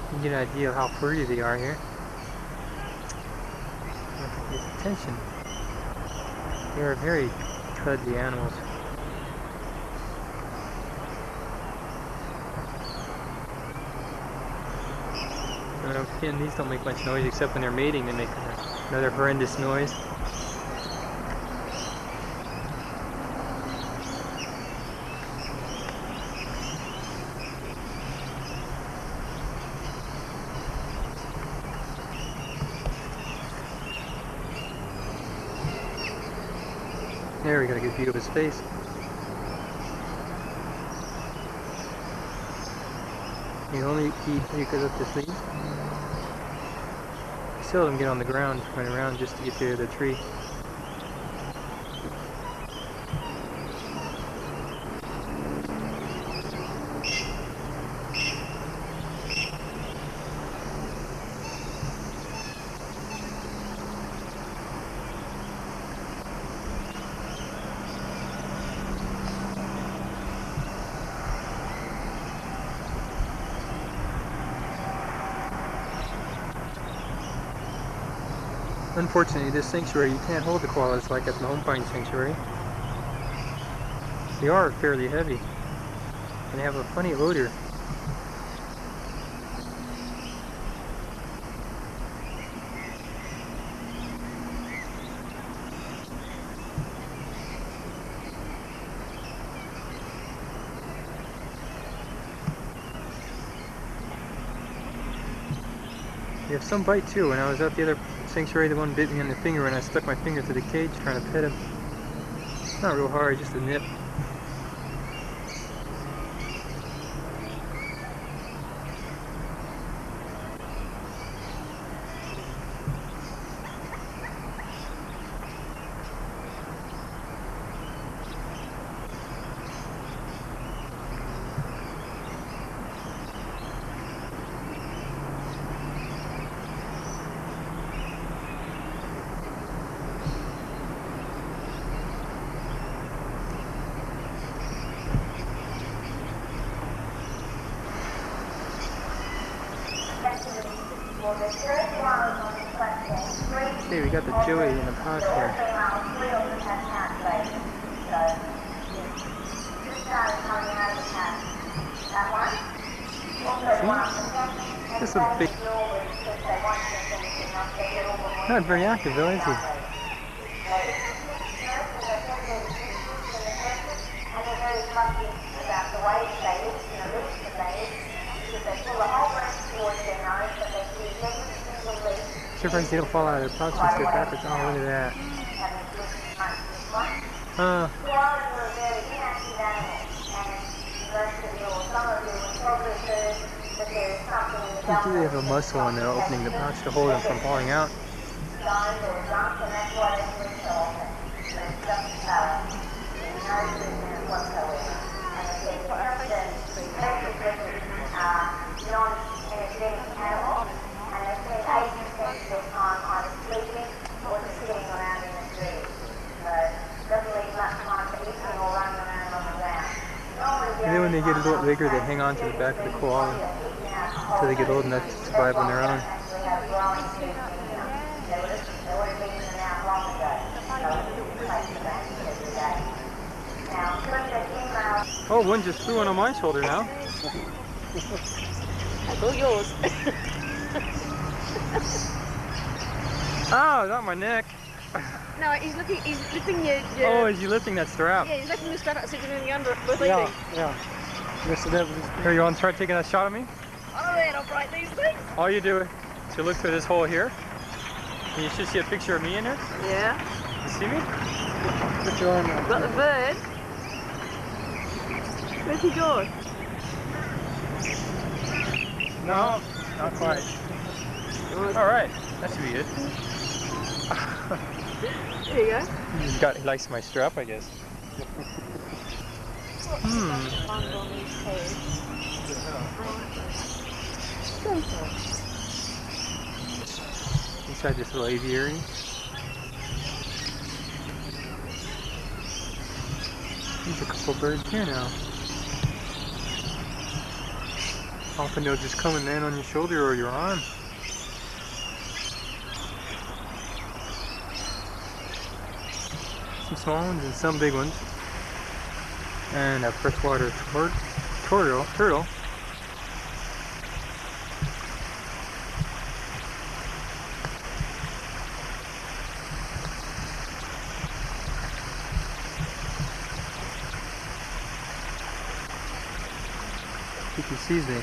You can get an idea of how pretty they are here. You have to pay attention. They are very cuddly animals. Again, these don't make much noise except when they're mating. They make another horrendous noise. There, we got a good view of his face. You only eat eucalyptus leaves. You seldom get on the ground, run around just to get to the tree. Unfortunately, this sanctuary, you can't hold the koalas like at the Home Pine Sanctuary. They are fairly heavy, and they have a funny odor. They have some bite too. When I was at the other sanctuary, the one bit me on the finger when I stuck my finger through the cage trying to pet him. It's not real hard, just a nip. Okay, we got the joey in the pouch here. Just a big. Not very active though, is he? Surprised they don't fall out of their pouch and step backwards. Oh, look at that. Do they have a muscle on there opening the pouch to hold them from falling out? And then when they get a little bigger, they hang on to the back of the koala until they get old enough to survive on their own. Oh, one just flew on my shoulder now. That's all yours. Oh, not my neck. No, he's lifting your... Oh, is he lifting that strap? Yeah, he's lifting the strap out so you can in the under with Yeah, leaving. yeah. Yes, it is. Here, you want to try taking a shot at me? Oh, man, I'll break these things. All you do is you look through this hole here. And you should see a picture of me in it. Yeah. You see me? Put your arm out. Got the bird. Where's he gone? No, not quite. All right, that should be it. There you go. He likes my strap, I guess. Inside this little aviary. There's a couple birds here now. Often they'll just come and land on your shoulder or your arm. Some small ones and some big ones. And a freshwater turtle. I think he sees me.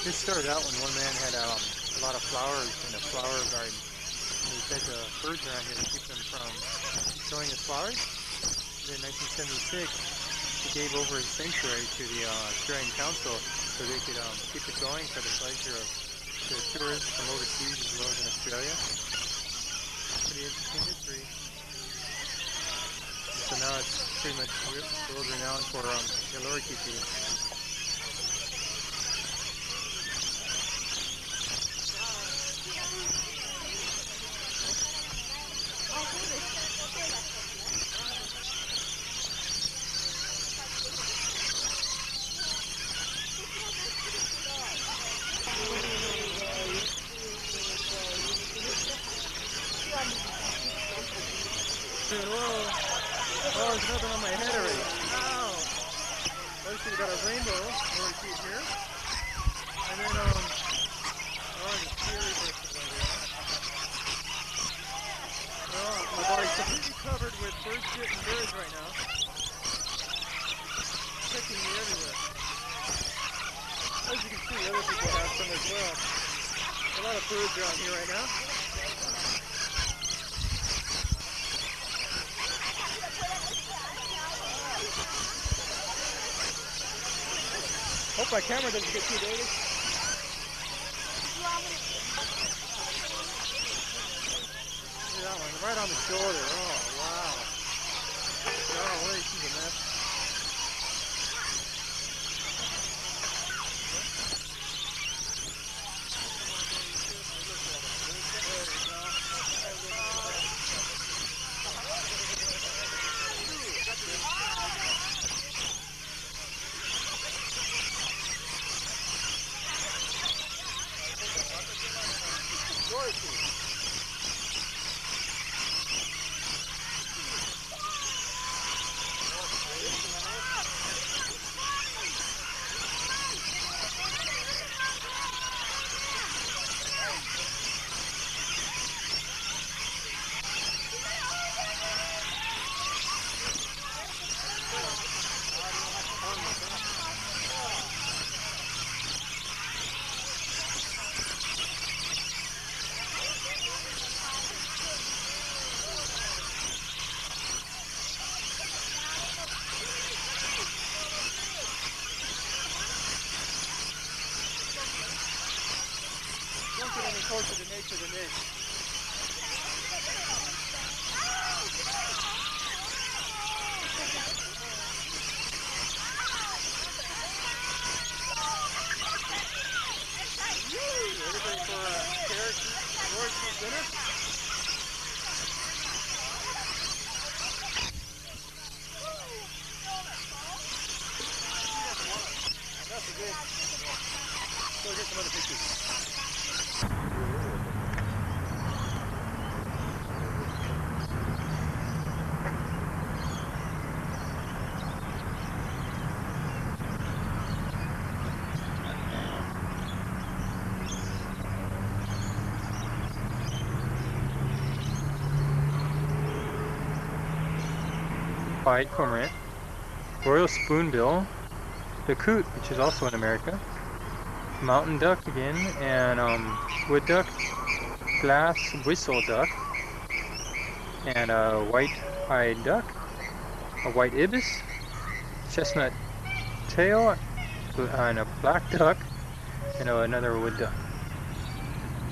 This started out when one man had a lot of flowers in a flower garden. And he fed the birds around here to keep them from destroying his flowers. Then in 1976, he gave over his sanctuary to the Australian Council so they could keep it going for the pleasure of the tourists from overseas as well as in Australia. Pretty interesting history. So now it's pretty much world renowned for the lorikeepi. Oh, there's nothing on my head already. Ow! Let's see, we got a rainbow lorikeet here. And then, there's cherry bushes right here. Oh, my body's completely covered with bird shit and birds right now. Picking me everywhere. As you can see, other people have some as well. A lot of birds around here right now. Hope my camera doesn't get too dirty. Look at that one, right on the shoulder. Oh, wow. Golly, she's a mess. Dorothy. closer to nature than this. Everybody for carrots, orange for dinner? That's a good. Go get some other pictures. Pied cormorant, royal spoonbill, the coot, which is also in America, mountain duck again, and wood duck, glass whistle duck, and a white-eyed duck, a white ibis, chestnut tail, and a black duck, and another wood duck.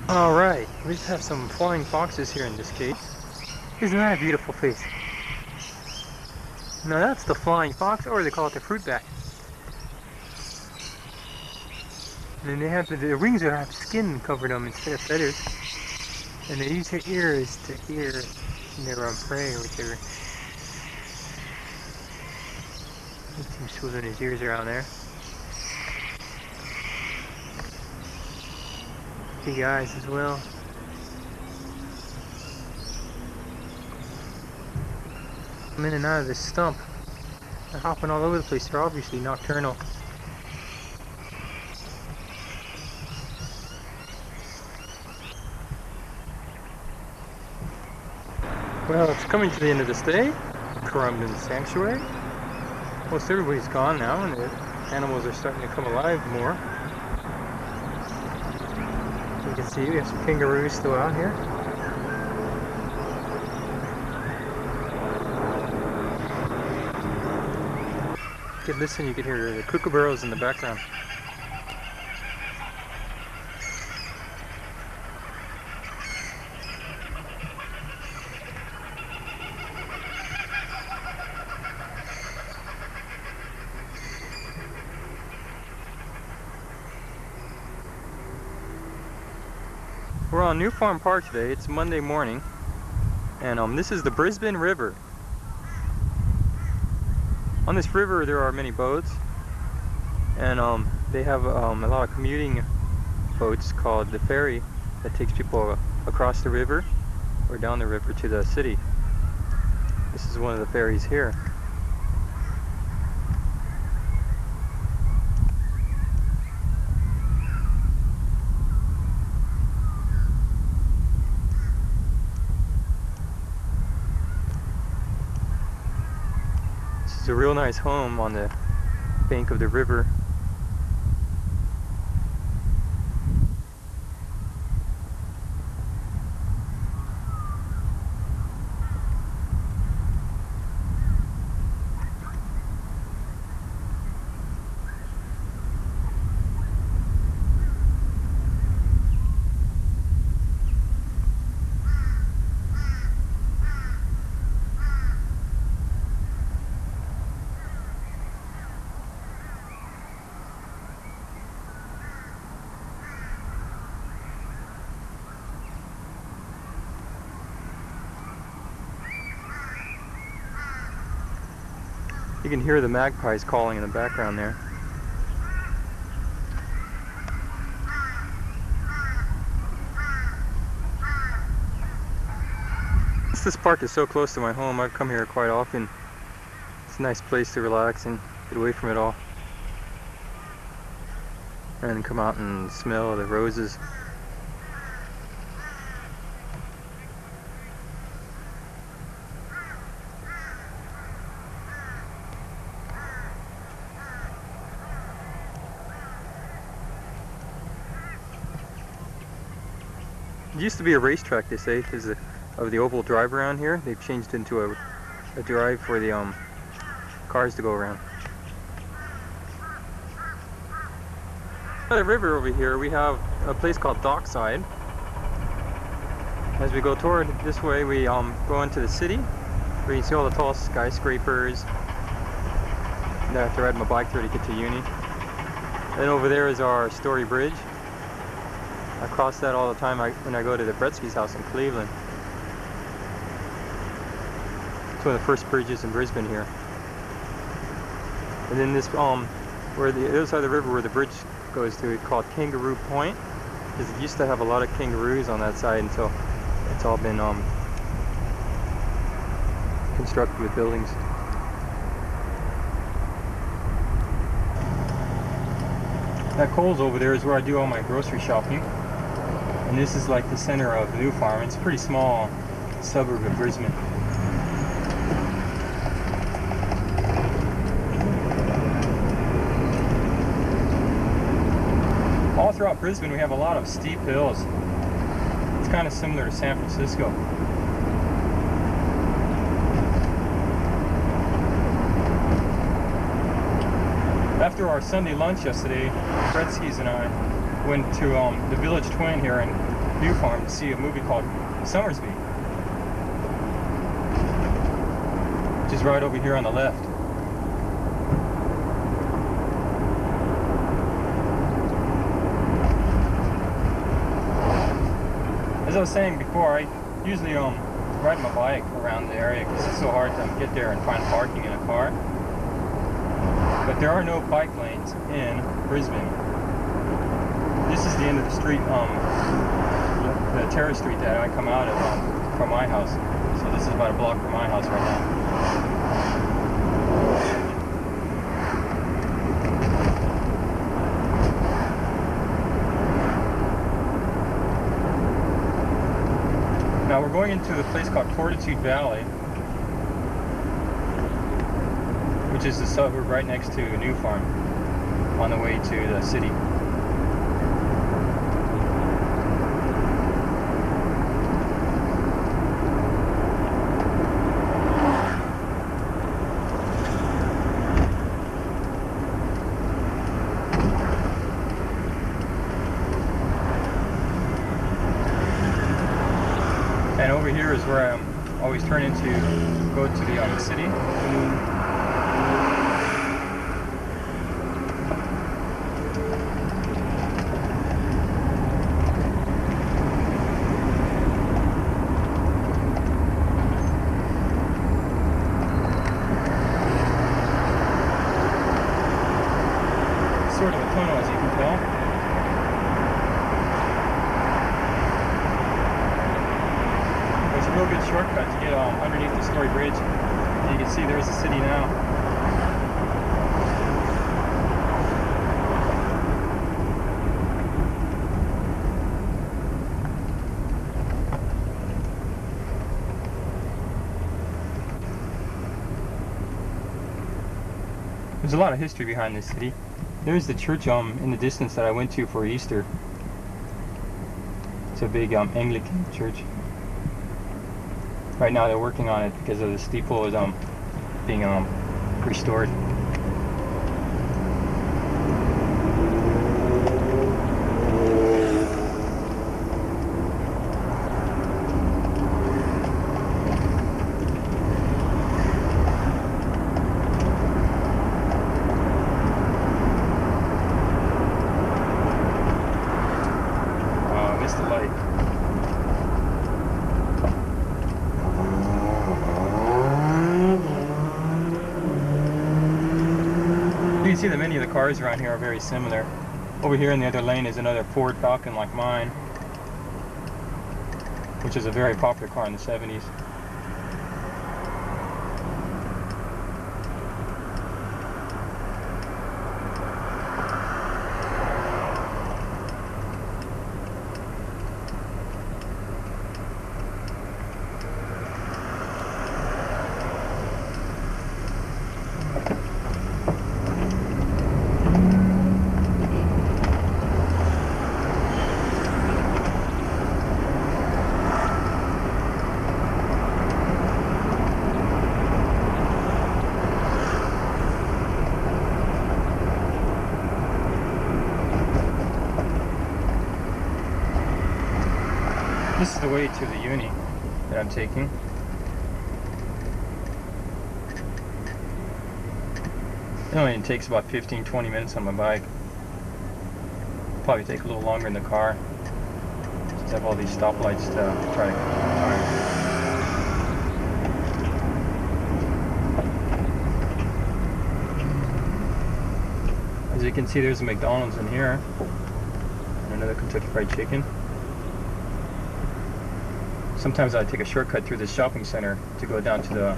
Alright, we just have some flying foxes here in this cage. Isn't that a beautiful face? Now that's the flying fox, or they call it the fruit bat. And then they have the wings that have skin covered them instead of feathers. And they use their ears to hear their prey or whatever. He's swiveling his ears around there. Big eyes as well. Come in and out of this stump. They're hopping all over the place. They're obviously nocturnal. Well, it's coming to the end of this day. Currumbin Sanctuary. Most everybody's gone now, and the animals are starting to come alive more. You can see we have some kangaroos still out here. You can listen, you can hear the kookaburras in the background. We're on New Farm Park today. It's Monday morning, and this is the Brisbane River. On this river there are many boats, and they have a lot of commuting boats called the ferry that takes people across the river or down the river to the city. This is one of the ferries here. This is a real nice home on the bank of the river. You can hear the magpies calling in the background there. This park is so close to my home, I've come here quite often. It's a nice place to relax and get away from it all. And come out and smell the roses. It used to be a racetrack, they say, because of the oval drive around here. They've changed into a drive for the cars to go around. By the river over here, we have a place called Dockside. As we go toward this way, we go into the city, where you can see all the tall skyscrapers. And I have to ride my bike through to get to uni. Then over there is our Story Bridge. I cross that all the time when I go to the Bretzke's house in Cleveland. It's one of the first bridges in Brisbane here. And then this, where the other side of the river where the bridge goes to, it's called Kangaroo Point, because it used to have a lot of kangaroos on that side until it's all been constructed with buildings. That Coles over there is where I do all my grocery shopping. And this is like the center of New Farm. It's a pretty small suburb of Brisbane. All throughout Brisbane we have a lot of steep hills. It's kind of similar to San Francisco. After our Sunday lunch yesterday, Bretzke's and I went to the Village Twin here in New Farm to see a movie called Summersby, which is right over here on the left. As I was saying before, I usually ride my bike around the area because it's so hard to get there and find parking in a car. But there are no bike lanes in Brisbane. This is the end of the street, the terrace street that I come out of from my house. So this is about a block from my house right now. Now we're going into a place called Fortitude Valley, which is the suburb right next to New Farm, on the way to the city. And over here is where I'm always turning to go to the city. Sort of a tunnel, as you can tell. It's a real good shortcut to get underneath the Story Bridge. And you can see there's the city now. There's a lot of history behind this city. There's the church in the distance that I went to for Easter. It's a big Anglican church. Right now they're working on it because of the steeple is being restored. Missed the light. You can see that many of the cars around here are very similar. Over here in the other lane is another Ford Falcon like mine, which is a very popular car in the 70s. This is the way to the uni that I'm taking. It only takes about 15-20 minutes on my bike. Probably take a little longer in the car. Just have all these stoplights to try to time. As you can see, there's a McDonald's in here and another Kentucky Fried Chicken. Sometimes I take a shortcut through this shopping center to go down to the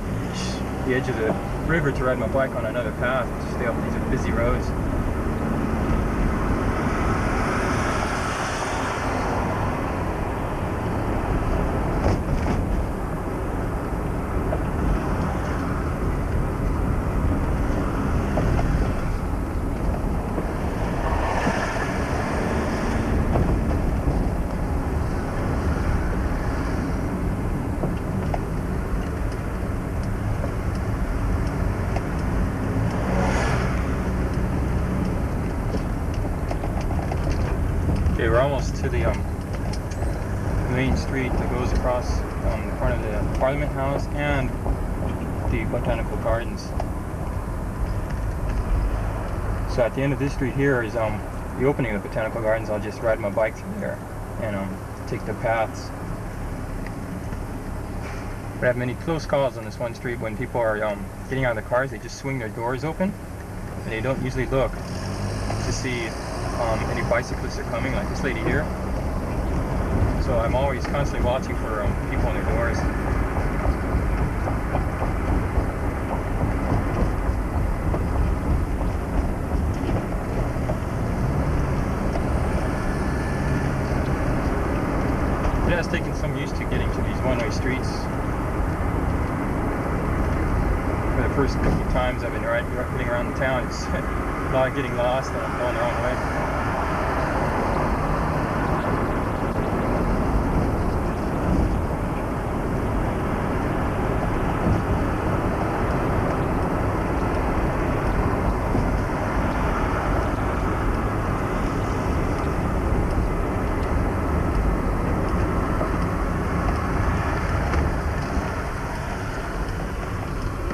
edge of the river to ride my bike on another path to stay off these busy roads. Okay, we're almost to the main street that goes across the front of the Parliament House and the Botanical Gardens. So at the end of this street here is the opening of the Botanical Gardens. I'll just ride my bike through there and take the paths. But I have many close calls on this one street when people are getting out of the cars. They just swing their doors open and they don't usually look to see any bicyclists are coming, like this lady here. So I'm always constantly watching for people on their doors. It has taken some used to getting to these one-way streets. For the first couple of times I've been getting around the town, it's a lot of getting lost and I'm going the wrong way.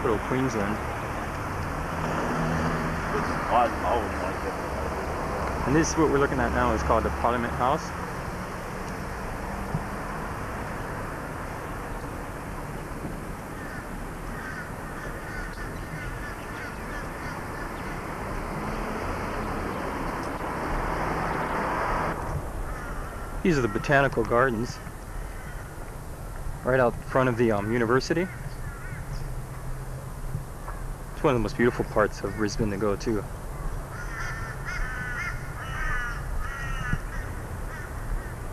Little Queensland. I wouldn't like it. And this is what we're looking at now is called the Parliament House. These are the Botanical Gardens right out front of the university. It's one of the most beautiful parts of Brisbane to go to.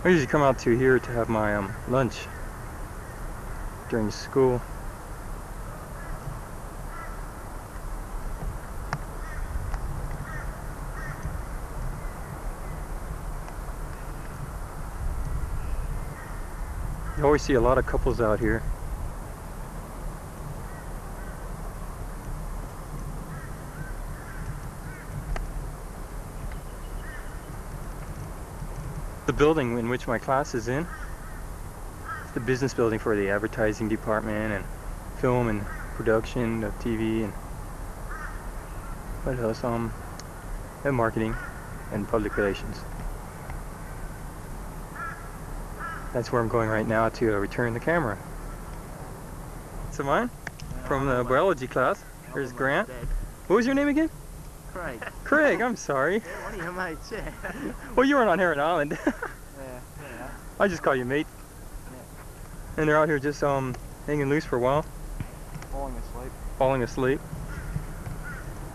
I usually come out to here to have my lunch during school. You always see a lot of couples out here. The building in which my class is in, the business building for the advertising department and film and production of TV and what else? And marketing and public relations. That's where I'm going right now to return the camera. So mine? From the biology class. Here's Grant. What was your name again? Craig. Craig, I'm sorry. Yeah, one of your mates, yeah. Well, you weren't on Heron Island. Yeah. I just call you mate. Yeah. And they're out here just hanging loose for a while. Falling asleep.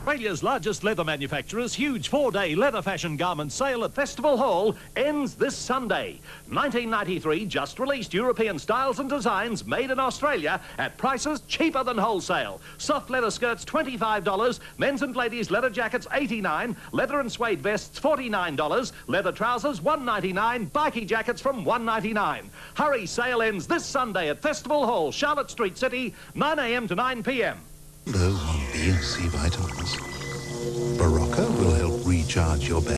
Australia's largest leather manufacturer's huge 4-day leather fashion garment sale at Festival Hall ends this Sunday. 1993 just released European styles and designs made in Australia at prices cheaper than wholesale. Soft leather skirts $25, men's and ladies leather jackets $89, leather and suede vests $49, leather trousers $199, bikie jackets from $199. Hurry, sale ends this Sunday at Festival Hall, Charlotte Street City, 9 a.m. to 9 p.m. Low on B and C vitamins. Barocca will help recharge your battery.